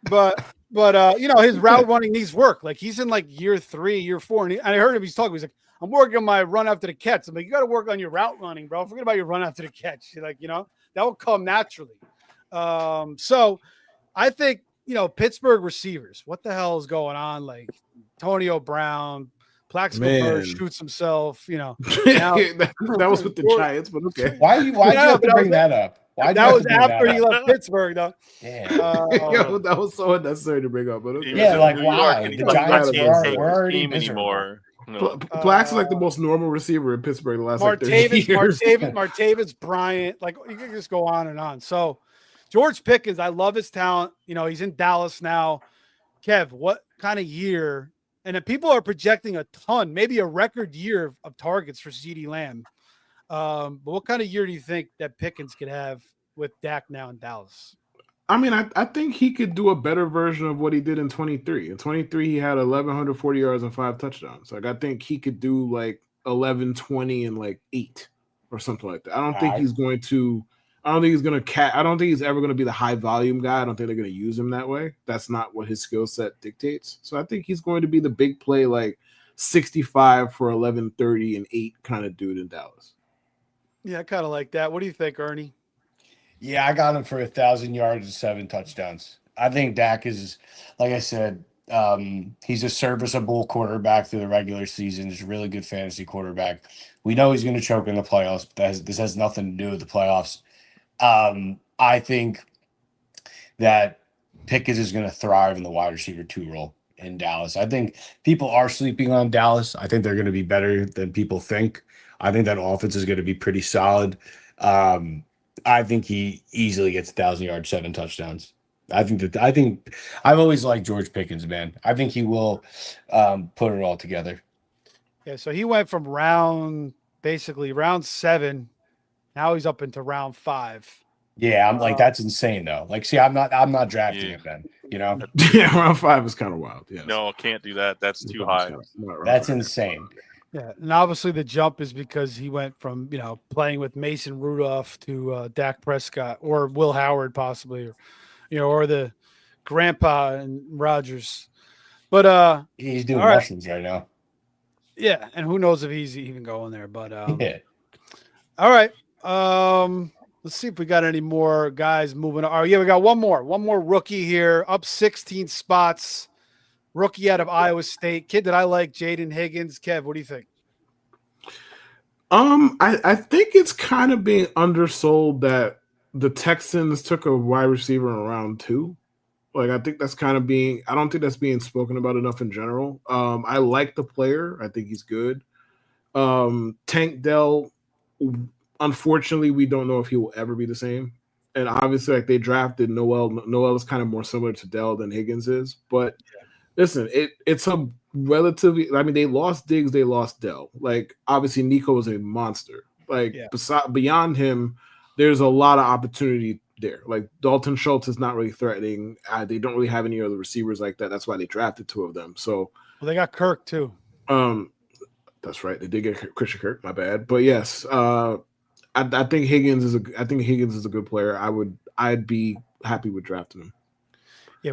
But his route running needs work. Like he's in like year 3, year 4, and I heard him. He's talking. He's like, I'm working on my run after the catch. I'm like, you got to work on your route running, bro. Forget about your run after the catch. You're like, that will come naturally. So I think, Pittsburgh receivers, what the hell is going on? Like Antonio Brown, Plaxico shoots himself, Now, that was with the Giants, but okay. Why do you have to bring that up? That was after he left Pittsburgh, though. Yeah. That was so unnecessary to bring up. But okay. Yeah, like why? The Giants were already anymore. No. Plax is like the most normal receiver in Pittsburgh the last 30 years. Martavis Bryant, like you can just go on and on. So George Pickens, I love his talent. He's in Dallas now. Kev, what kind of year? And then people are projecting a ton, maybe a record year of targets for CeeDee Lamb. But what kind of year do you think that Pickens could have with Dak now in Dallas? I mean, I think he could do a better version of what he did in 23. In 23, he had 1,140 yards and 5 touchdowns. Like, I think he could do like 11, 20, and like 8 or something like that. I don't think he's going to – I don't think he's ever going to be the high volume guy. I don't think they're going to use him that way. That's not what his skill set dictates. So I think he's going to be the big play, like 65 for 11, 30, and 8 kind of dude in Dallas. Yeah, I kind of like that. What do you think, Ernie? Yeah, I got him for 1,000 yards and 7 touchdowns. I think Dak is, like I said, he's a serviceable quarterback through the regular season. He's a really good fantasy quarterback. We know he's going to choke in the playoffs, but this has nothing to do with the playoffs. I think that Pickens is going to thrive in the wide receiver 2 role in Dallas. I think people are sleeping on Dallas. I think they're going to be better than people think. I think that offense is going to be pretty solid. I think he easily gets 1,000 yards, 7 touchdowns. I think I've always liked George Pickens, man. I think he will put it all together. Yeah, so he went from round 7. Now he's up into round 5. Yeah, I'm like, that's insane though. Like, see, I'm not drafting him then, Yeah, round 5 is kind of wild. Yeah. No, can't do that. That's too high. That's insane. Yeah, and obviously the jump is because he went from playing with Mason Rudolph to Dak Prescott or Will Howard possibly, or the grandpa and Rodgers. But he's doing mushrooms right now. Yeah, and who knows if he's even going there? But yeah. All right, let's see if we got any more guys moving. Oh yeah, we got one more rookie here, up 16 spots. Rookie out of Iowa State. Kid that I like, Jaden Higgins. Kev, what do you think? I think it's kind of being undersold that the Texans took a wide receiver in round 2. Like, I think that's kind of I don't think that's being spoken about enough in general. I like the player. I think he's good. Tank Dell, unfortunately, we don't know if he will ever be the same. And obviously, like, they drafted Noel. Noel is kind of more similar to Dell than Higgins is, but listen, it's a relatively. I mean, they lost Diggs, they lost Dell. Like, obviously, Nico is a monster. Like, beyond him, there's a lot of opportunity there. Like, Dalton Schultz is not really threatening. They don't really have any other receivers like that. That's why they drafted 2 of them. So, well, they got Kirk too. That's right. They did get Christian Kirk. My bad. But yes, I think Higgins is a good player. I'd be happy with drafting him. Yeah.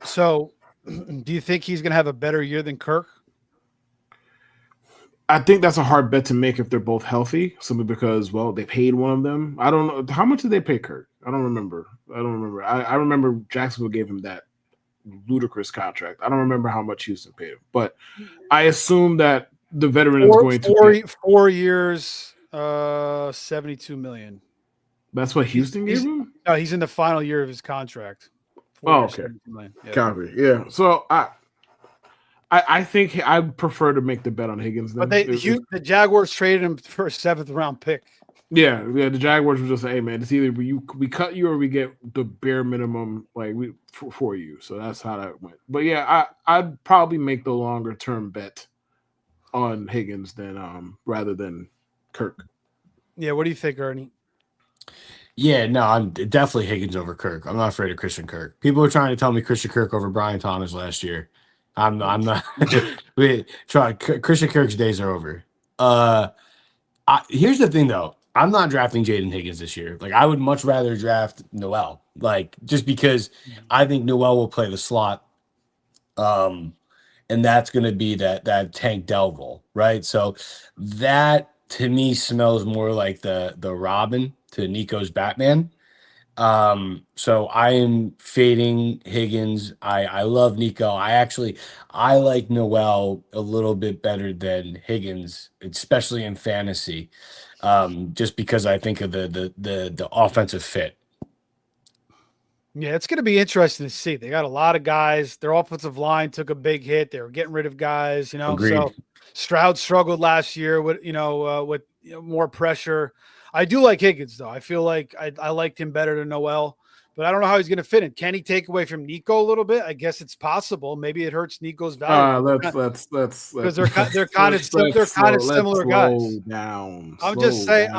So? Do you think he's going to have a better year than Kirk? I think that's a hard bet to make if they're both healthy, simply because, well, they paid one of them. I don't know. How much did they pay Kirk? I don't remember. I remember Jacksonville gave him that ludicrous contract. I don't remember how much Houston paid him, but I assume that the veteran is going to 4 years, $72 million. That's what Houston gave him? No, he's in the final year of his contract. Okay. Copy. Yeah. So I think I prefer to make the bet on Higgins. But the Jaguars traded him for a 7th round pick. Yeah, the Jaguars were just like, hey man, it's either we cut you or we get the bare minimum for you. So that's how that went. But yeah, I'd probably make the longer term bet on Higgins than rather than Kirk. Yeah, what do you think, Ernie? Yeah, no, I'm definitely Higgins over Kirk. I'm not afraid of Christian Kirk. People were trying to tell me Christian Kirk over Brian Thomas last year. I'm not. Christian Kirk's days are over. Here's the thing though. I'm not drafting Jaden Higgins this year. Like I would much rather draft Noel. Like just because I think Noel will play the slot. And that's going to be that Tank Dell role, right? So that to me smells more like the Robin to Nico's Batman. So I am fading Higgins. I love Nico. I like Noel a little bit better than Higgins, especially in fantasy. Just because I think of the offensive fit. Yeah, it's going to be interesting to see. They got a lot of guys. Their offensive line took a big hit. They were getting rid of guys, you know. Agreed. So Stroud struggled last year with more pressure. I do like Higgins though. I feel like I liked him better than Noel, but I don't know how he's going to fit in. Can he take away from Nico a little bit? I guess it's possible. Maybe it hurts Nico's value. Let's because they're kind of similar guys. Down. I'm just saying.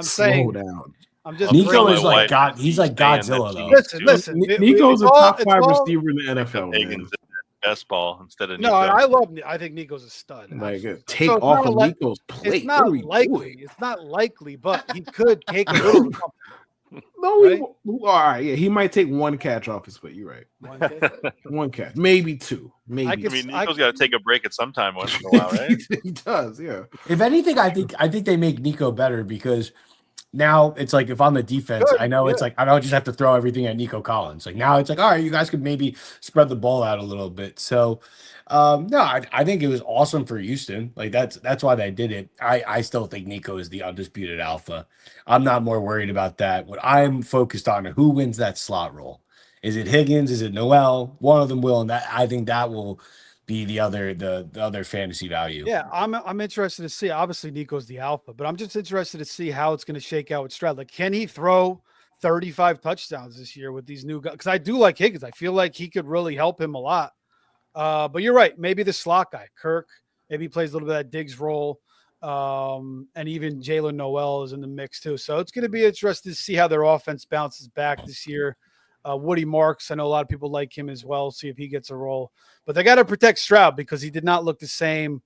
Slow down. I'm just Nico bringing is my like wife God. He's like saying that Godzilla she though. listen. Nico's a top 5 all, receiver in the NFL. Higgins best ball instead of No, Nico. I think Nico's a stud. Like absolutely. take So it's off not of like- Nico's plate. It's not likely. It's not likely, but he could take a little. No, Right? all right. Yeah, he might take one catch off his plate. You're right. One catch, maybe two. Maybe. I mean, Nico's got to take a break at some time once in a while, right? He does. Yeah. If anything, I think they make Nico better because now it's like if I'm the defense, Good, I know it's yeah. like I don't just have to throw everything at Nico Collins. Like now it's like, all right, you guys could maybe spread the ball out a little bit. So no, I think it was awesome for Houston. Like that's why they did it. I still think Nico is the undisputed alpha. I'm not more worried about that. What I'm focused on is who wins that slot role. Is it Higgins? Is it Noel? One of them will, and that I think that will be the other fantasy value. Yeah, I'm interested to see. Obviously, Nico's the alpha, but I'm just interested to see how it's going to shake out with Stroud. Like, can he throw 35 touchdowns this year with these new guys? Because I do like Higgins. I feel like he could really help him a lot. But you're right. Maybe the slot guy, Kirk, maybe he plays a little bit of that Diggs role. And even Jalen Noel is in the mix too. So it's going to be interesting to see how their offense bounces back this year. Woody Marks, I know a lot of people like him as well. See if he gets a role. But they got to protect Stroud because he did not look the same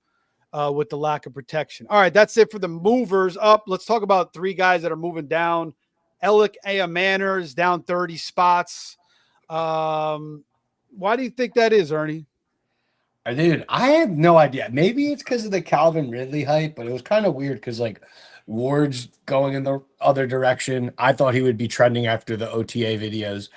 with the lack of protection. All right, that's it for the movers up. Let's talk about 3 guys that are moving down. Alec Manor is down 30 spots. Why do you think that is, Ernie? Dude, I have no idea. Maybe it's because of the Calvin Ridley hype, but it was kind of weird because like Ward's going in the other direction. I thought he would be trending after the OTA videos,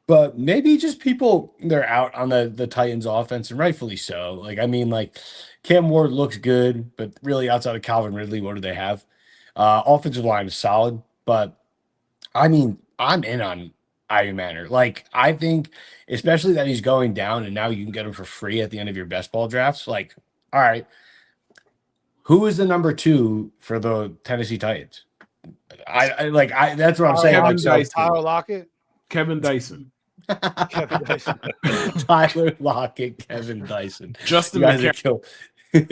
but maybe just people they're out on the Titans offense, and rightfully so. Like I mean, like Cam Ward looks good, but really outside of Calvin Ridley, what do they have? Offensive line is solid, but I mean, I'm in on Manor. Like, I think, especially that he's going down and now you can get him for free at the end of your best ball drafts. Like, all right, who is the number 2 for the Tennessee Titans? That's what I'm saying. Kevin Like, so- Dyson. Tyler Lockett. Kevin Dyson. Kevin Dyson. Tyler Lockett, Kevin Dyson. Justin You guys McCaffrey. are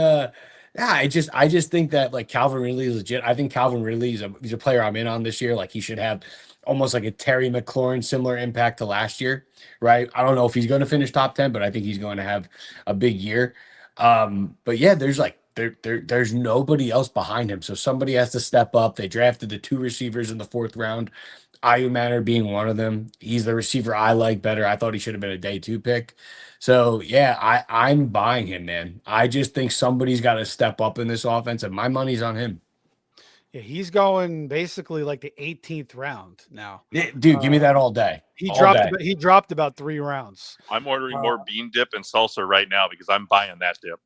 kill- I just think that like Calvin Ridley is legit. I think Calvin Ridley he's a player I'm in on this year. Like he should have almost like a Terry McLaurin similar impact to last year, right? I don't know if he's going to finish top 10, but I think he's going to have a big year. But yeah, there's nobody else behind him, so somebody has to step up. They drafted the 2 receivers in the 4th round. Manor being one of them. He's the receiver I like better. I thought he should have been a day 2 pick. So yeah, I'm buying him, man. I just think somebody's got to step up in this offense, and my money's on him. Yeah, he's going basically like the 18th round now. Yeah, dude, give me that all day. He All day. dropped about 3 rounds. I'm ordering more bean dip and salsa right now because I'm buying that dip.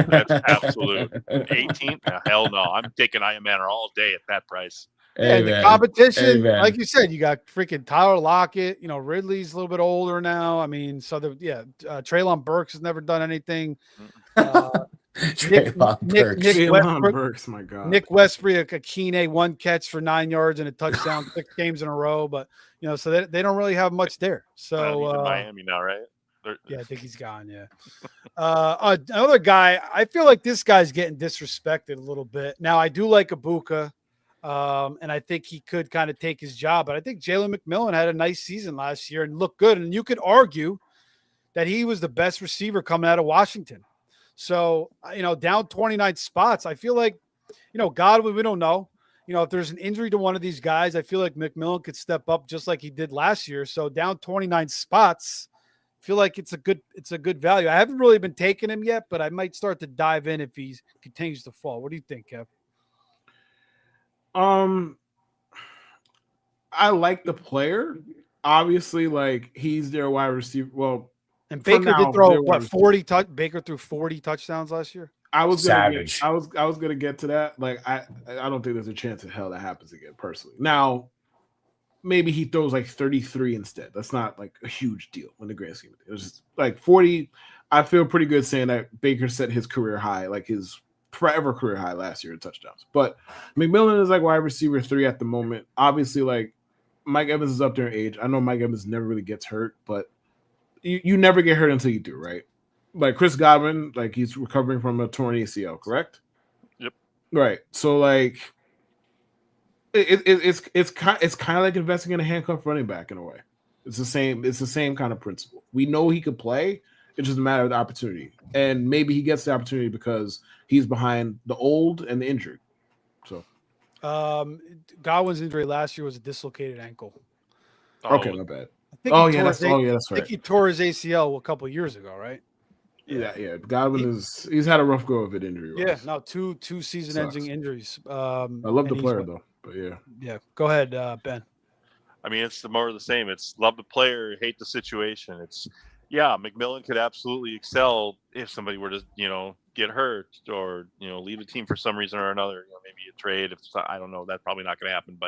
That's absolute 18th. Hell no, I'm taking Manor all day at that price. And the competition, Amen. like you said, you got freaking Tyler Lockett. You know, Ridley's a little bit older now. I mean, so Traylon Burks has never done anything. Treylon Burks. Nick Jalen Westbrook. Burks, my God. Nick Westbrook, a Keeney, 1 catch for 9 yards and a touchdown 6 games in a row. But, so they don't really have much there. So he's in Miami now, right? Yeah, I think he's gone. Yeah. Another guy, I feel like this guy's getting disrespected a little bit. Now, I do like Ibuka, and I think he could kind of take his job. But I think Jalen McMillan had a nice season last year and looked good. And you could argue that he was the best receiver coming out of Washington. So, down 29 spots, I feel like, Godwin, we don't know. If there's an injury to one of these guys, I feel like McMillan could step up just like he did last year. So down 29 spots, I feel like it's a good value. I haven't really been taking him yet, but I might start to dive in if he continues to fall. What do you think, Kev? I like the player. Obviously, like he's their wide receiver. Well, and Baker did throw 40 Baker threw 40 touchdowns last year. I was Savage. gonna get to that. Like I don't think there's a chance in hell that happens again. Personally, now maybe he throws like 33 instead. That's not like a huge deal in the grand scheme of things. It was just like 40. I feel pretty good saying that Baker set his career high, like his forever career high last year in touchdowns. But McMillan is like wide receiver 3 at the moment. Obviously, like Mike Evans is up there in age. I know Mike Evans never really gets hurt, but you never get hurt until you do, right? Like Chris Godwin, like he's recovering from a torn ACL, correct? Yep. Right. So like it's kind of like investing in a handcuff running back in a way. It's the same kind of principle. We know he could play. It's just a matter of the opportunity. And maybe he gets the opportunity because he's behind the old and the injured. So Godwin's injury last year was a dislocated ankle. Okay, my bad. That's right. I think he tore his ACL a couple of years ago, right? Yeah. Godwin he's had a rough go of it injury. Yeah, no, two season-ending injuries. I love the player though, but yeah. Go ahead, Ben. I mean, it's more of the same. It's love the player, hate the situation. It's McMillan could absolutely excel if somebody were to get hurt or leave the team for some reason or another. Maybe a trade. I don't know. That's probably not going to happen.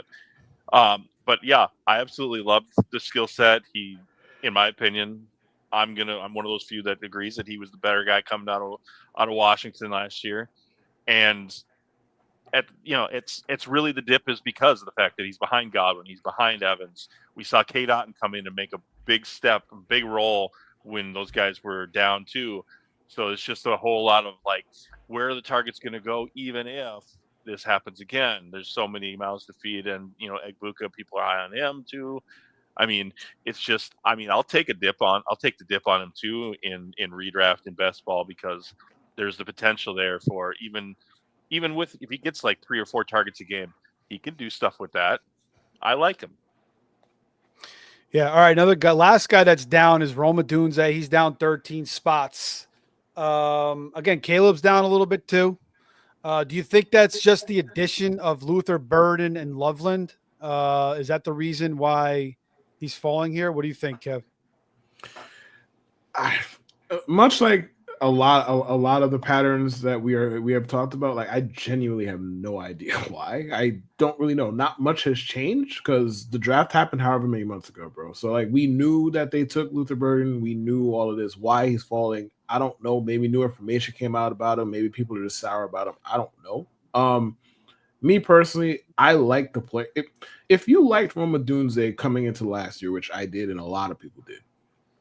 But yeah, I absolutely love the skill set. He, in my opinion, I'm one of those few that agrees that he was the better guy coming out of Washington last year, and it's really the dip is because of the fact that he's behind Godwin, he's behind Evans. We saw K. Dotton come in and make a big step, a big role when those guys were down too. So it's just a whole lot of like, where are the targets going to go, even if this happens again? There's so many mouths to feed, and Egbuka, people are high on him too. I mean, it's just, I'll take the dip on him too in redraft and best ball, because there's the potential there for even with, if he gets like 3 or 4 targets a game, he can do stuff with that. I like him. Yeah. All right. Another guy, last guy that's down is Roma Dunze. He's down 13 spots. Again, Caleb's down a little bit too. Do you think that's just the addition of Luther Burden and Loveland? Is that the reason why he's falling here? What do you think, Kev? Much like a lot of the patterns that we have talked about, like I genuinely have no idea why. I don't really know. Not much has changed because the draft happened however many months ago, bro. So like we knew that they took Luther Burden. We knew all of this. Why he's falling, I don't know. Maybe new information came out about him. Maybe people are just sour about him. I don't know. Me personally, I like the play. If you liked Roma Dunze coming into last year, which I did and a lot of people did,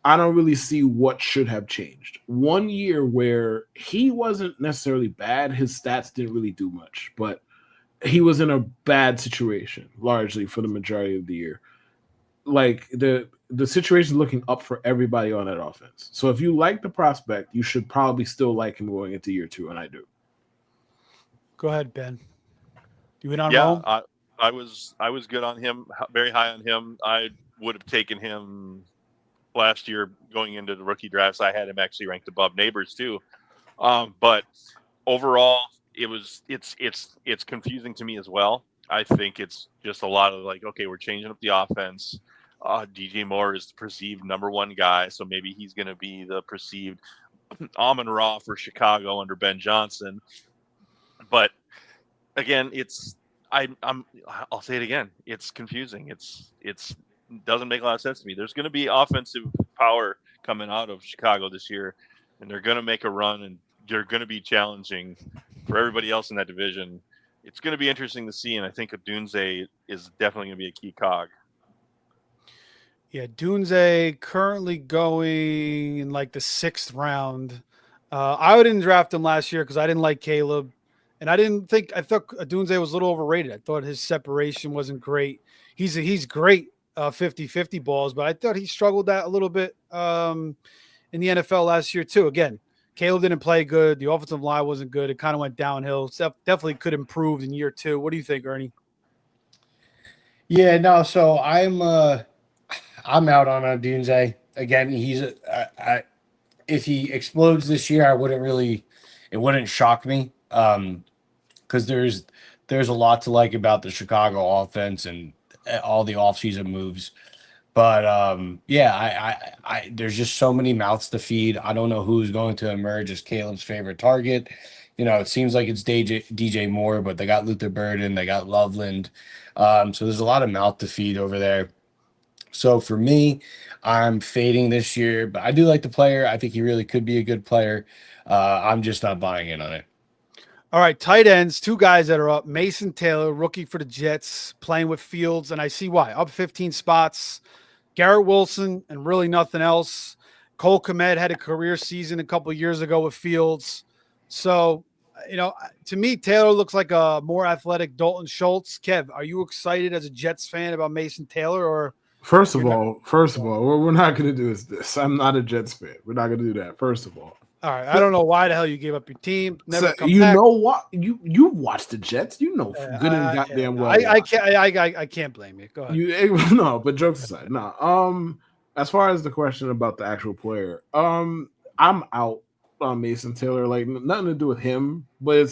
I don't really see what should have changed. 1 year where he wasn't necessarily bad, his stats didn't really do much, but he was in a bad situation largely for the majority of the year. Like the situation is looking up for everybody on that offense. So if you like the prospect, you should probably still like him going into year 2, and I do. Go ahead, Ben. You went on Rome? Yeah, I was good on him, very high on him. I would have taken him last year going into the rookie drafts. I had him actually ranked above Neighbors too. But overall, it's confusing to me as well. I think it's just a lot of like, okay, we're changing up the offense. DJ Moore is the perceived number 1 guy, so maybe he's going to be the perceived Amon-Ra for Chicago under Ben Johnson. But again, I'll say it again. It's confusing. It's doesn't make a lot of sense to me. There's going to be offensive power coming out of Chicago this year, and they're going to make a run, and they're going to be challenging for everybody else in that division. It's going to be interesting to see, and I think Odunze is definitely going to be a key cog. Yeah, Dunze currently going in like the 6th round. I didn't draft him last year because I didn't like Caleb. And I thought Dunze was a little overrated. I thought his separation wasn't great. He's great 50-50 balls, but I thought he struggled that a little bit in the NFL last year too. Again, Caleb didn't play good. The offensive line wasn't good. It kind of went downhill. Definitely could improve in year 2. What do you think, Ernie? Yeah, no. So I'm out on Odunze. Again, if he explodes this year, it wouldn't shock me. Because there's a lot to like about the Chicago offense and all the offseason moves. But I there's just so many mouths to feed. I don't know who's going to emerge as Caleb's favorite target. It seems like it's DJ Moore, but they got Luther Burden, they got Loveland. So there's a lot of mouth to feed over there. So for me, I'm fading this year, but I do like the player. I think he really could be a good player. I'm just not buying in on it. All right, tight ends, 2 guys that are up. Mason Taylor, rookie for the Jets, playing with Fields, and I see why. Up 15 spots. Garrett Wilson, and really nothing else. Cole Kmet had a career season a couple of years ago with Fields. So, to me, Taylor looks like a more athletic Dalton Schultz. Kev, are you excited as a Jets fan about Mason Taylor? Or First of all, what we're not going to do is this. I'm not a Jets fan. We're not going to do that, first of all. All right, I don't know why the hell you gave up your team. Never come you back. know what? You watch the Jets. You know good and goddamn well. I can't blame you. Go ahead. No, but jokes aside, no. As far as the question about the actual player, I'm out on Mason Taylor. Like nothing to do with him, but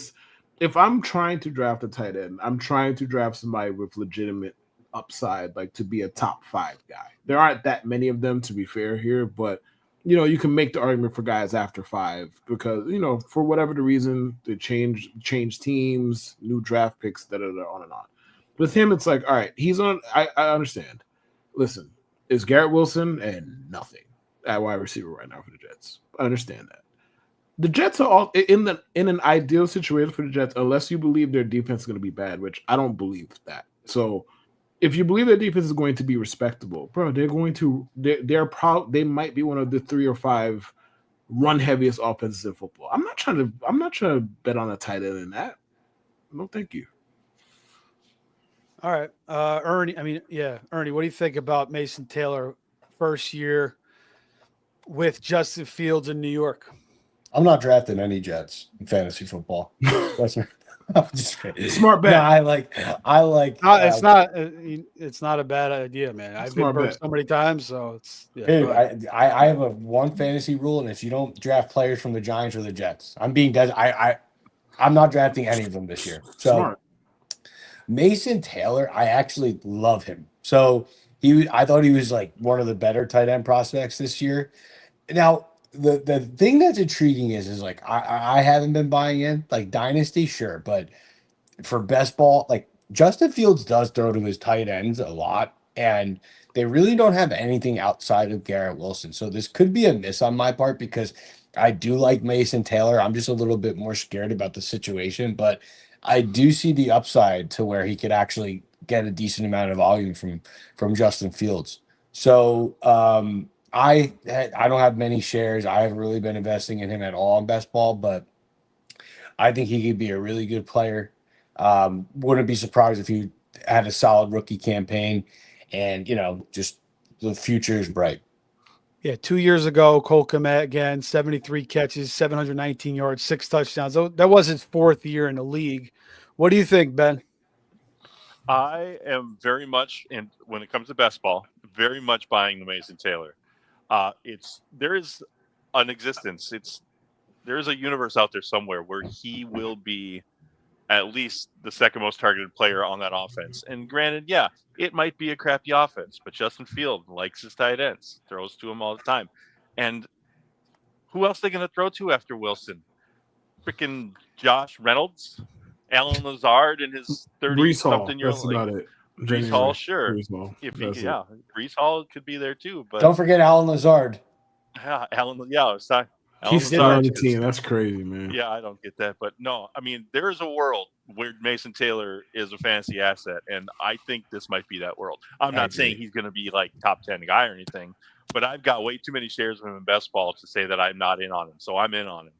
if I'm trying to draft a tight end, I'm trying to draft somebody with legitimate upside, like to be a top 5 guy. There aren't that many of them, to be fair here, but you can make the argument for guys after 5 because for whatever the reason they change teams, new draft picks, on and on. With him, it's like, all right, he's on. I understand. Listen, it's Garrett Wilson and nothing at wide receiver right now for the Jets. I understand that. The Jets are all in an ideal situation for the Jets, unless you believe their defense is going to be bad, which I don't believe that. So if you believe their defense is going to be respectable, bro, they might be one of the 3 or 5 run heaviest offenses in football. I'm not trying to bet on a tight end in that. No, thank you. All right. Ernie, what do you think about Mason Taylor first year with Justin Fields in New York? I'm not drafting any Jets in fantasy football. I'm just kidding. Smart bet. No, I like. It's not a bad idea, man. I've been burnt so many times, so it's. Yeah, dude, I have one fantasy rule, and it's you don't draft players from the Giants or the Jets. I'm being dead. I'm not drafting any of them this year. So Smart. Mason Taylor, I actually love him. So I thought he was like one of the better tight end prospects this year. Now, the thing that's intriguing is like I haven't been buying in like dynasty, sure, but for best ball, like Justin Fields does throw to his tight ends a lot, and they really don't have anything outside of Garrett Wilson. So this could be a miss on my part because I do like Mason Taylor. I'm just a little bit more scared about the situation, but I do see the upside to where he could actually get a decent amount of volume from Justin Fields. So I don't have many shares. I haven't really been investing in him at all in best ball, but I think he could be a really good player. Wouldn't be surprised if he had a solid rookie campaign, and just the future is bright. Yeah, 2 years ago, Cole Kmet again, 73 catches, 719 yards, 6 touchdowns. That was his 4th year in the league. What do you think, Ben? I am very much, and when it comes to best ball, very much buying the Mason Taylor. There is an existence. There is a universe out there somewhere where he will be at least the second most targeted player on that offense. And granted, yeah, it might be a crappy offense, but Justin Field likes his tight ends, throws to him all the time. And who else are they going to throw to after Wilson? Freaking Josh Reynolds, Alan Lazard, and his 30-something year old. That's about it. Brees Hall, sure. Brees Hall. Brees Hall could be there too. But don't forget Alan Lazard. Yeah, Alan. Yeah, He's still on the team. That's crazy, man. Yeah, I don't get that. But no, I mean, there is a world where Mason Taylor is a fantasy asset, and I think this might be that world. I'm not saying he's going to be like top 10 guy or anything, but I've got way too many shares of him in best ball to say that I'm not in on him. So I'm in on him.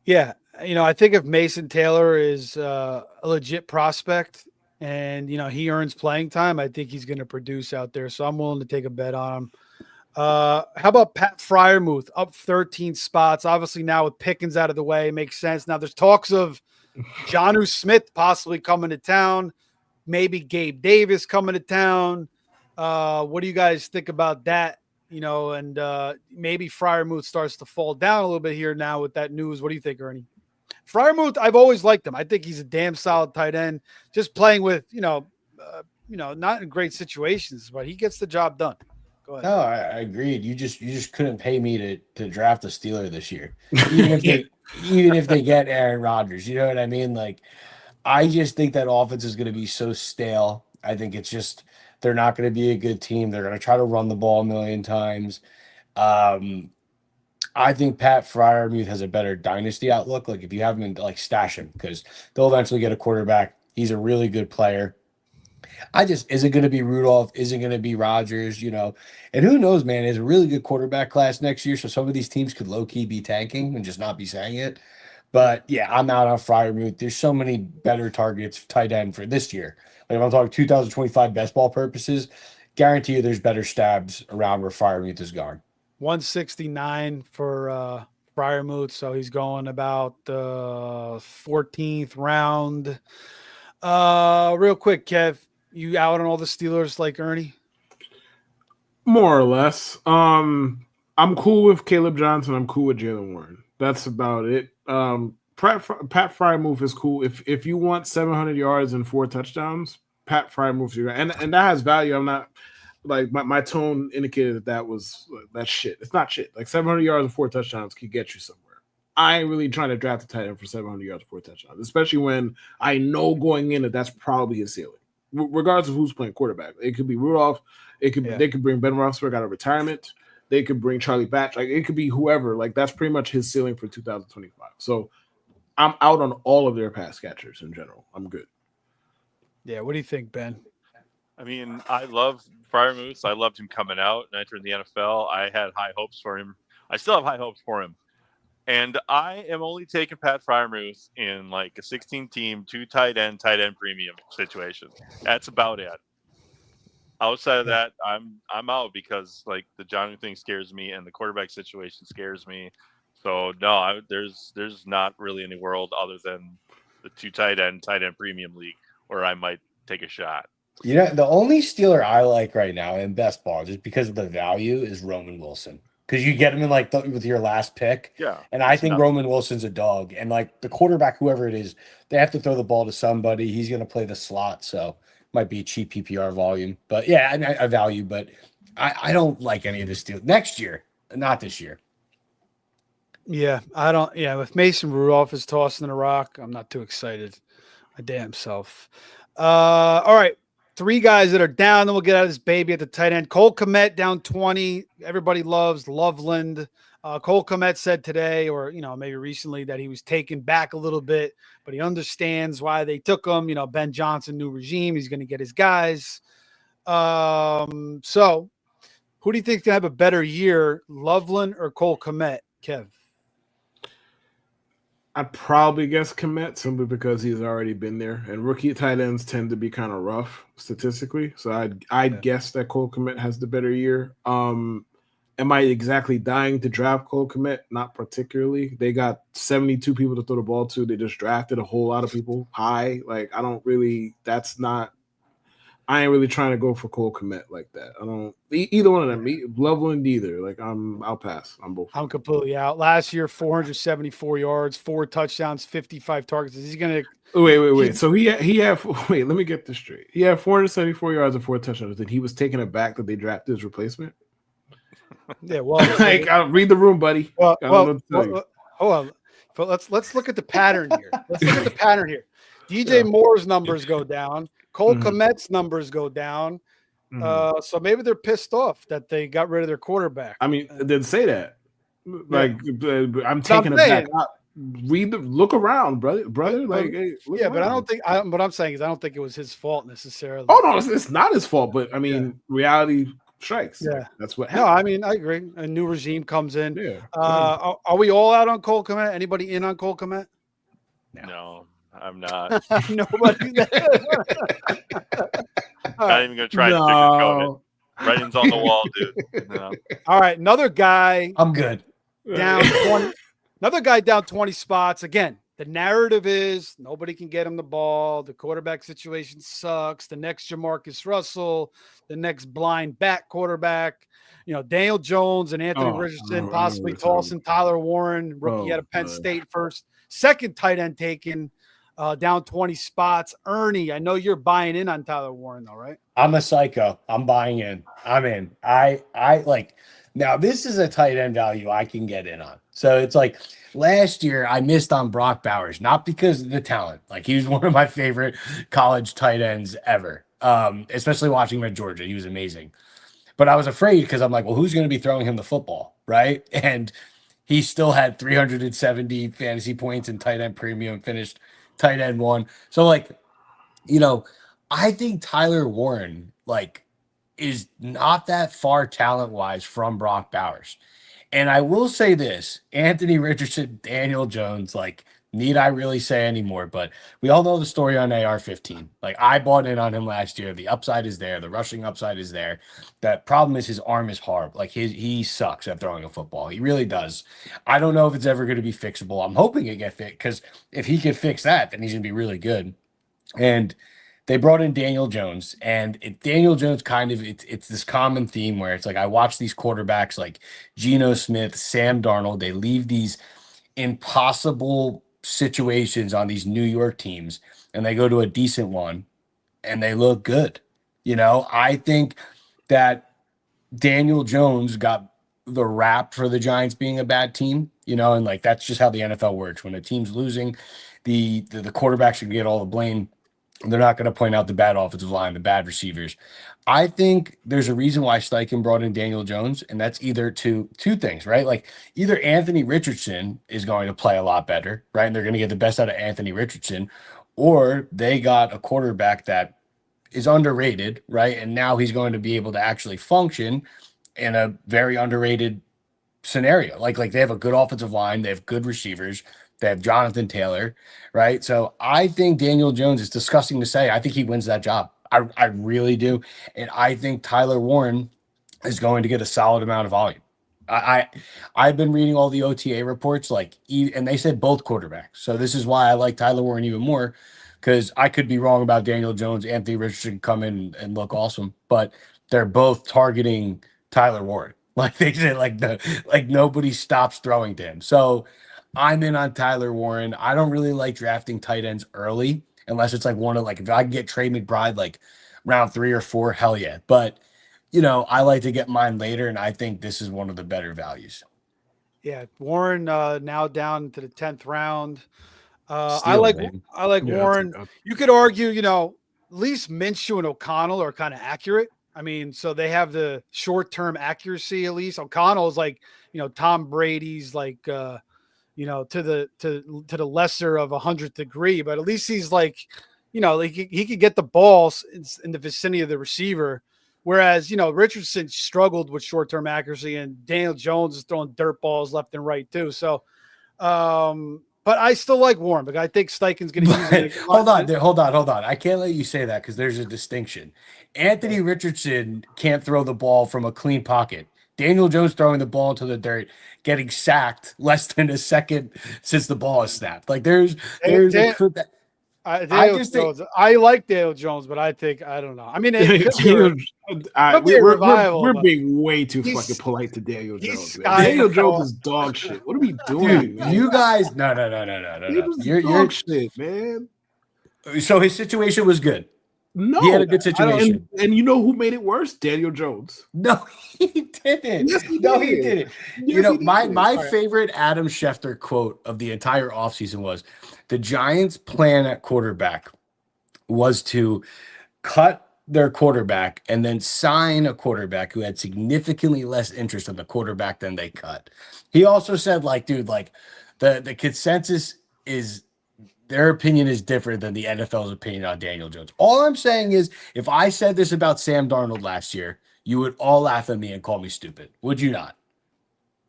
Yeah, I think if Mason Taylor is a legit prospect and he earns playing time, I think he's going to produce out there. So I'm willing to take a bet on him. How about Pat Fryermuth up 13 spots? Obviously now with Pickens out of the way, makes sense. Now there's talks of Jonnu Smith possibly coming to town, maybe Gabe Davis coming to town. What do you guys think about that? And maybe Fryermuth starts to fall down a little bit here now with that news. What do you think, Ernie? Fryermuth, I've always liked him. I think he's a damn solid tight end. Just playing with, not in great situations, but he gets the job done. Go ahead. No, I agreed. You just couldn't pay me to draft a Steeler this year, even if they get Aaron Rodgers. You know what I mean? Like, I just think that offense is going to be so stale. I think it's just they're not going to be a good team. They're going to try to run the ball a million times. I think Pat Fryermuth has a better dynasty outlook. Like, if you have him, stash him because they'll eventually get a quarterback. He's a really good player. Is it going to be Rudolph? Is it going to be Rodgers? And who knows, man? It's a really good quarterback class next year. So some of these teams could low key be tanking and just not be saying it. But yeah, I'm out on Fryermuth. There's so many better targets tight end for this year. Like, if I'm talking 2025 best ball purposes, guarantee you there's better stabs around where Fryermuth is going. 169 for Fryermuth. So he's going about the 14th round. Real quick, Kev, you out on all the Steelers like Ernie? More or less. I'm cool with Caleb Johnson. I'm cool with Jalen Warren. That's about it. Pat Fryermuth is cool. If you want 700 yards and 4 touchdowns, Pat Fryermuth, and that has value. I'm not like my tone indicated that's shit. It's not shit. Like 700 yards and 4 touchdowns could get you somewhere. I ain't really trying to draft a tight end for 700 yards and 4 touchdowns, especially when I know going in that's probably his ceiling. Regardless of who's playing quarterback, it could be Rudolph. They could bring Ben Roethlisberger out of retirement. They could bring Charlie Batch. Like, it could be whoever. Like, that's pretty much his ceiling for 2025. So I'm out on all of their pass catchers in general. I'm good. Yeah. What do you think, Ben? I mean, I love Fryermuth. I loved him coming out and entering the NFL. I had high hopes for him. I still have high hopes for him. And I am only taking Pat Fryermuth in like a 16-team, 2 tight end premium situation. That's about it. Outside of that, I'm out because like the Jonnu thing scares me and the quarterback situation scares me. So no, there's not really any world other than the 2 tight end premium league where I might take a shot. The only Steeler I like right now in best ball, just because of the value, is Roman Wilson. Because you get him in with your last pick. Yeah. And I think Roman Wilson's a dog. And like the quarterback, whoever it is, they have to throw the ball to somebody. He's going to play the slot. So might be a cheap PPR volume. But yeah, I value, but I don't like any of this deal. Next year, not this year. Yeah, I don't. Yeah, if Mason Rudolph is tossing the rock, I'm not too excited. My damn self. All right. 3 guys that are down, then we'll get out of this baby at the tight end. Cole Kmet down 20. Everybody loves Loveland. Cole Kmet said today, or maybe recently, that he was taken back a little bit, but he understands why they took him. Ben Johnson, new regime. He's going to get his guys. So who do you think is going to have a better year, Loveland or Cole Kmet, Kev? I'd probably guess Kmet simply because he's already been there, and rookie tight ends tend to be kind of rough statistically. So I'd guess that Cole Kmet has the better year. Am I exactly dying to draft Cole Kmet? Not particularly. They got 72 people to throw the ball to. They just drafted a whole lot of people high. Like, I ain't really trying to go for Cole Kmet like that. I don't either one of them. Loveland either. Like, I'll pass on both. I'm completely out. Last year, 474 yards, 4 touchdowns, 55 targets. He's gonna wait. So he had wait. Let me get this straight. He had 474 yards and 4 touchdowns. And he was taken aback that they drafted his replacement. Yeah, well, I'll read the room, buddy. Hold on. But let's look at the pattern here. DJ Moore's numbers go down. Cole Kmet's numbers go down. So maybe they're pissed off that they got rid of their quarterback. I mean, they didn't say that. Like I'm taking it back. Look around, brother. Like, hey, look but I around. don't think. What I'm saying is, I don't think it was his fault necessarily. Oh no, it's not his fault. But I mean, reality strikes. Yeah, like, that's what No, happened. I mean, I agree. A new regime comes in. Yeah. Are we all out on Cole Kmet? Anybody in on Cole Kmet? No, I'm not. Nobody. Not even gonna try to sugarcoat it. Writing's on the wall, dude. No. All right, another guy. I'm good. Down 20. Another guy down 20 spots. Again, the narrative is nobody can get him the ball. The quarterback situation sucks. The next Jamarcus Russell, the next blind back quarterback. Daniel Jones and Anthony Richardson possibly tossing Tyler Warren, rookie out of Penn State first. Second tight end taken, down 20 spots. Ernie, I know you're buying in on Tyler Warren, though, right? I'm a psycho. I'm buying in. I'm in. I like. Now, this is a tight end value I can get in on. So it's like last year I missed on Brock Bowers, not because of the talent. Like, he was one of my favorite college tight ends ever, especially watching him at Georgia. He was amazing. But I was afraid because I'm like, well, who's going to be throwing him the football, right? And he still had 370 fantasy points in tight end premium, finished tight end 1. So, like, I think Tyler Warren, is not that far talent-wise from Brock Bowers. And I will say this, Anthony Richardson, Daniel Jones, need I really say anymore? But we all know the story on AR-15. I bought in on him last year. The upside is there. The rushing upside is there. The problem is his arm is horrible. He sucks at throwing a football. He really does. I don't know if it's ever going to be fixable. I'm hoping it get fixed, because if he can fix that, then he's going to be really good. And they brought in Daniel Jones, and Daniel Jones it's this common theme where it's like I watch these quarterbacks like Geno Smith, Sam Darnold. They leave these impossible situations on these New York teams, and they go to a decent one, and they look good. I think that Daniel Jones got the rap for the Giants being a bad team, and that's just how the NFL works. When a team's losing, the quarterback should get all the blame. They're not going to point out the bad offensive line, the bad receivers. I think there's a reason why Steichen brought in Daniel Jones, and that's either two things, right? Either Anthony Richardson is going to play a lot better, right? And they're going to get the best out of Anthony Richardson, or they got a quarterback that is underrated, right? And now he's going to be able to actually function in a very underrated scenario. Like they have a good offensive line, they have good receivers, they have Jonathan Taylor, right? So I think Daniel Jones, is disgusting to say, I think he wins that job. I really do. And I think Tyler Warren is going to get a solid amount of volume. I've been reading all the OTA reports, and they said both quarterbacks. So this is why I like Tyler Warren even more, because I could be wrong about Daniel Jones. Anthony Richardson come in and look awesome, but they're both targeting Tyler Warren. They said, nobody stops throwing to him. So I'm in on Tyler Warren. I don't really like drafting tight ends early unless it's one of if I can get Trey McBride round 3 or 4, hell yeah. But I like to get mine later, and I think this is one of the better values. Yeah, Warren now down to the 10th round. I like Warren. You could argue, at least Minshew and O'Connell are kind of accurate. I mean, so they have the short-term accuracy at least. O'Connell is Tom Brady's to the lesser of 100th degree, but at least he's he could get the balls in the vicinity of the receiver. Whereas, Richardson struggled with short-term accuracy, and Daniel Jones is throwing dirt balls left and right too. So, but I still like Warren, but I think Steichen's going to use it. Hold on. I can't let you say that, because there's a distinction. Anthony Richardson can't throw the ball from a clean pocket. Daniel Jones throwing the ball into the dirt, getting sacked less than a second since the ball is snapped. I like Daniel Jones, but I don't know. I mean, we're being way too fucking polite to Daniel Jones. Daniel Jones is dog shit. What are we doing, man? You guys, no. You're dog shit, man. So his situation was good. No, he had a good situation. And you know who made it worse? Daniel Jones. No, he didn't. Yes, he didn't. My favorite Adam Schefter quote of the entire offseason was, the Giants' plan at quarterback was to cut their quarterback and then sign a quarterback who had significantly less interest in the quarterback than they cut. He also said, like, dude, like the consensus is their opinion is different than the NFL's opinion on Daniel Jones. All I'm saying is, if I said this about Sam Darnold last year, you would all laugh at me and call me stupid. Would you not?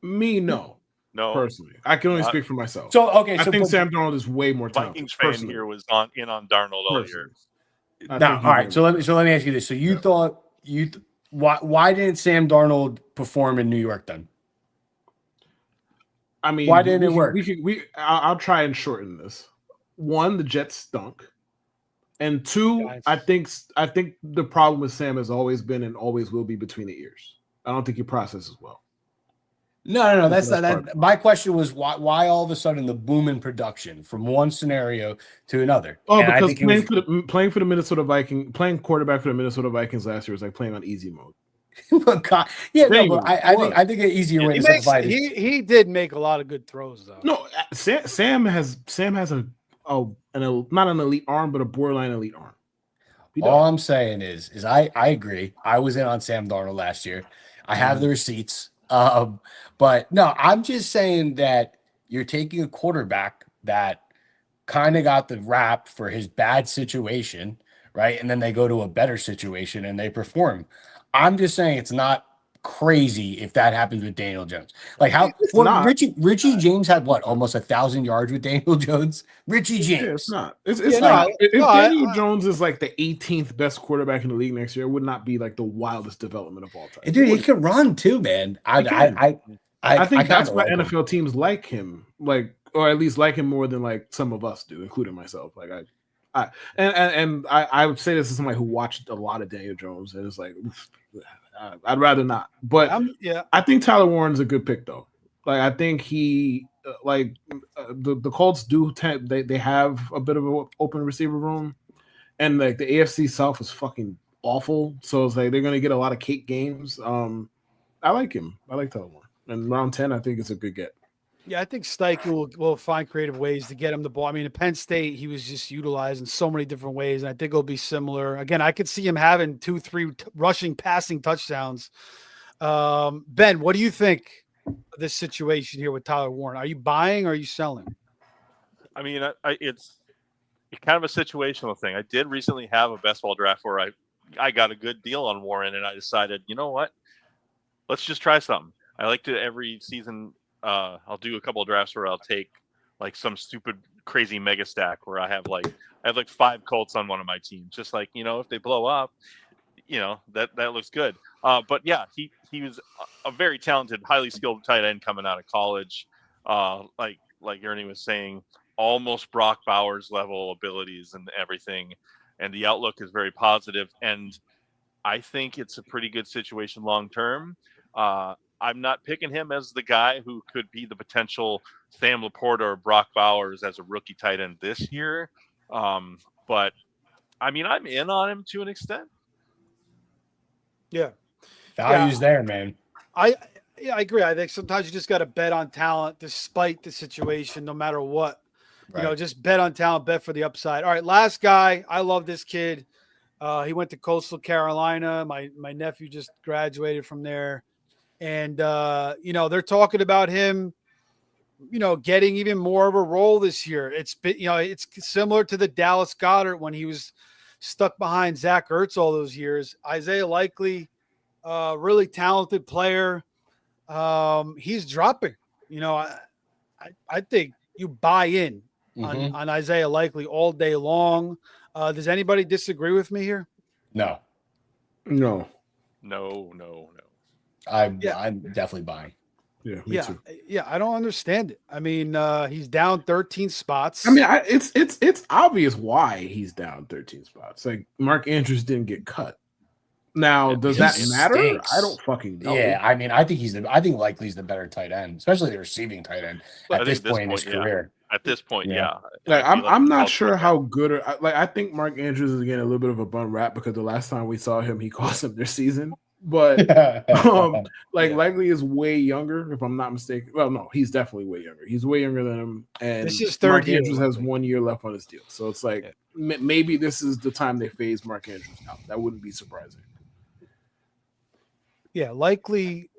Me, no. No, Personally, I can only Not- speak for myself. So, okay. I So, think Sam Darnold is way more talented. Vikings fan personally. here was on Darnold all year. I now, think all he's right. So let me ask you this. So you thought why didn't Sam Darnold perform in New York then? I mean, Why didn't it work? I'll try and shorten this. One, the Jets stunk, and two, Giants. I think the problem with Sam has always been and always will be between the ears. I don't think he processes well. No. That's not part that. My question was why all of a sudden the boom in production from one scenario to another? Oh, And I because think playing for the Minnesota Vikings, playing quarterback for the Minnesota Vikings last year was like playing on easy mode. yeah, no, Dang, but I think an easier way He to simplify it is he did make a lot of good throws though. No, Sam has not an elite arm, but a borderline elite arm. He all does. I'm saying is I agree. I was in on Sam Darnold last year. I have the receipts. But no, I'm just saying that you're taking a quarterback that kind of got the rap for his bad situation, right? And then they go to a better situation and they perform. I'm just saying it's not crazy if that happens with Daniel Jones. Like It's not. Richie James had what, almost 1,000 yards with Daniel Jones? Richie Yeah, James. it's not. It's Yeah, like if no, Daniel Jones is like the 18th best quarterback in the league next year, it would not be like the wildest development of all time. And dude, he can run too, man. I think that's kinda why like him. NFL teams like him, like, or at least like him more than like some of us do, including myself. Like I would say this is somebody who watched a lot of Daniel Jones, and it's like I'd rather not. But I think Tyler Warren's a good pick though. Like I think he the Colts do they have a bit of an open receiver room, and like the AFC South is fucking awful. So it's like they're gonna get a lot of cake games. I like him. I like Tyler Warren. And round 10, I think it's a good get. Yeah, I think Steichen will find creative ways to get him the ball. I mean, at Penn State, he was just utilized in so many different ways, and I think it'll be similar. Again, I could see him having 2-3 rushing, passing touchdowns. Ben, what do you think of this situation here with Tyler Warren? Are you buying or are you selling? I mean, it's kind of a situational thing. I did recently have a best ball draft where I got a good deal on Warren, and I decided, you know what? Let's just try something. I like to every season. I'll do a couple of drafts where I'll take like some stupid, crazy mega stack where I have like 5 Colts on one of my teams. Just like, if they blow up, that looks good. But yeah, he was a very talented, highly skilled tight end coming out of college. Like Ernie was saying, almost Brock Bowers level abilities and everything, and the outlook is very positive. And I think it's a pretty good situation long term. I'm not picking him as the guy who could be the potential Sam Laporta or Brock Bowers as a rookie tight end this year. But I mean, I'm in on him to an extent. Yeah. Value's there, man. I agree. I think sometimes you just got to bet on talent despite the situation, no matter what. Right. Just bet on talent, bet for the upside. All right, last guy. I love this kid. He went to Coastal Carolina. My nephew just graduated from there. And, they're talking about him, getting even more of a role this year. It's similar to the Dallas Goedert when he was stuck behind Zach Ertz all those years. Isaiah Likely, really talented player. He's dropping. I think you buy in on Isaiah Likely all day long. Does anybody disagree with me here? No. No. I'm definitely buying. Yeah, me too. Yeah, I don't understand it. I mean, he's down 13 spots. I mean, it's obvious why he's down 13 spots. Like Mark Andrews didn't get cut. Now, does that matter? Stinks. I don't fucking know. Yeah, I mean, I think Likely's the better tight end, especially the receiving tight end at this point in his career. At this point, yeah. Like I'm not sure how good I think Mark Andrews is getting a little bit of a bum rap because the last time we saw him, he cost him their season. but Yeah. Likely is way younger, if I'm not mistaken. Well, no, he's definitely way younger. He's way younger than him, and This is third Mark year, Andrews has Likely. 1 year left on his deal. So it's like maybe this is the time they phase Mark Andrews out. That wouldn't be surprising. Yeah, Likely.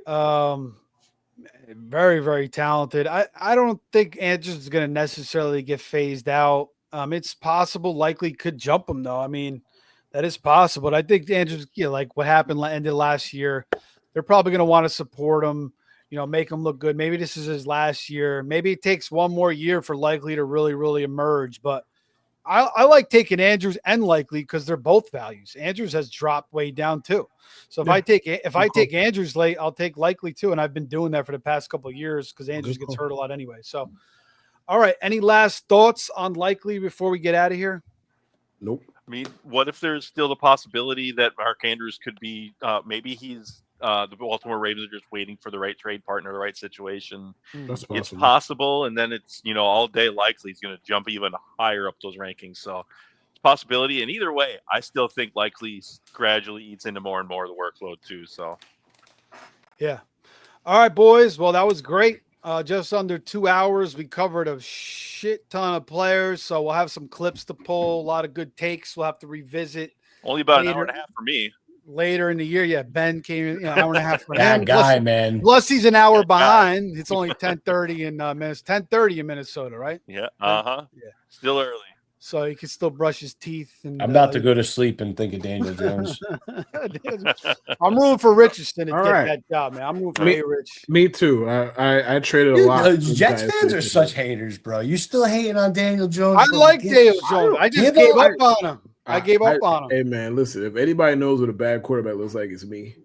Very, very talented. I don't think Andrews is going to necessarily get phased out. It's possible. Likely could jump him though. I mean, that is possible. But I think Andrews, like what happened ended last year, they're probably going to want to support him. Make him look good. Maybe this is his last year. Maybe it takes one more year for Likely to really, really emerge. But I like taking Andrews and Likely because they're both values. Andrews has dropped way down too. So if I take Andrews late, I'll take Likely too. And I've been doing that for the past couple of years because Andrews gets hurt a lot anyway. So, all right. Any last thoughts on Likely before we get out of here? Nope. I mean, what if there's still the possibility that Mark Andrews could be maybe he's the Baltimore Ravens are just waiting for the right trade partner, the right situation. That's possible. It's possible, and then it's all day likely he's going to jump even higher up those rankings. So it's a possibility, and either way, I still think Likely gradually eats into more and more of the workload too. So yeah. All right, boys. Well, that was great. Just under 2 hours. We covered a shit ton of players, so we'll have some clips to pull. A lot of good takes. We'll have to revisit. Only about an hour and a half for me. Later in the year, yeah. Ben came in, hour and a half for that him. guy, man. Plus, he's an hour behind. It's only 10:30 in Minnesota. 10:30 in Minnesota, right? Yeah. Yeah. Still early. So he can still brush his teeth. And I'm about to go to sleep and think of Daniel Jones. I'm rooting for Richardson to All get right. that job, man. I'm rooting for A-Rich. Me too. I traded a Dude, lot. Jets fans are such haters, bro. You still hating on Daniel Jones? I bro? like Daniel Jones. I just gave up on him. I gave up on him. Hey man, listen. If anybody knows what a bad quarterback looks like, it's me.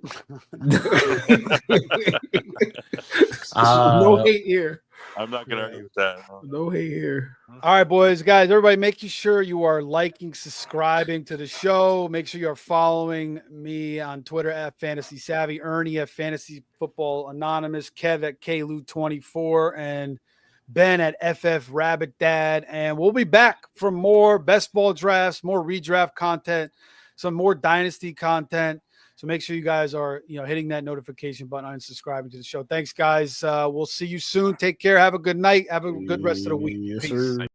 No hate here. I'm not going to argue with that. No hate here. All right, boys, guys, everybody, make sure you are liking, subscribing to the show. Make sure you are following me on Twitter at Fantasy Savvy, Ernie at Fantasy Football Anonymous, Kev at KLU24, and Ben at FF Rabbit Dad. And we'll be back for more best ball drafts, more redraft content, some more dynasty content. So make sure you guys are, hitting that notification button and subscribing to the show. Thanks, guys. We'll see you soon. Take care. Have a good night. Have a good rest of the week. Yes, Peace. sir.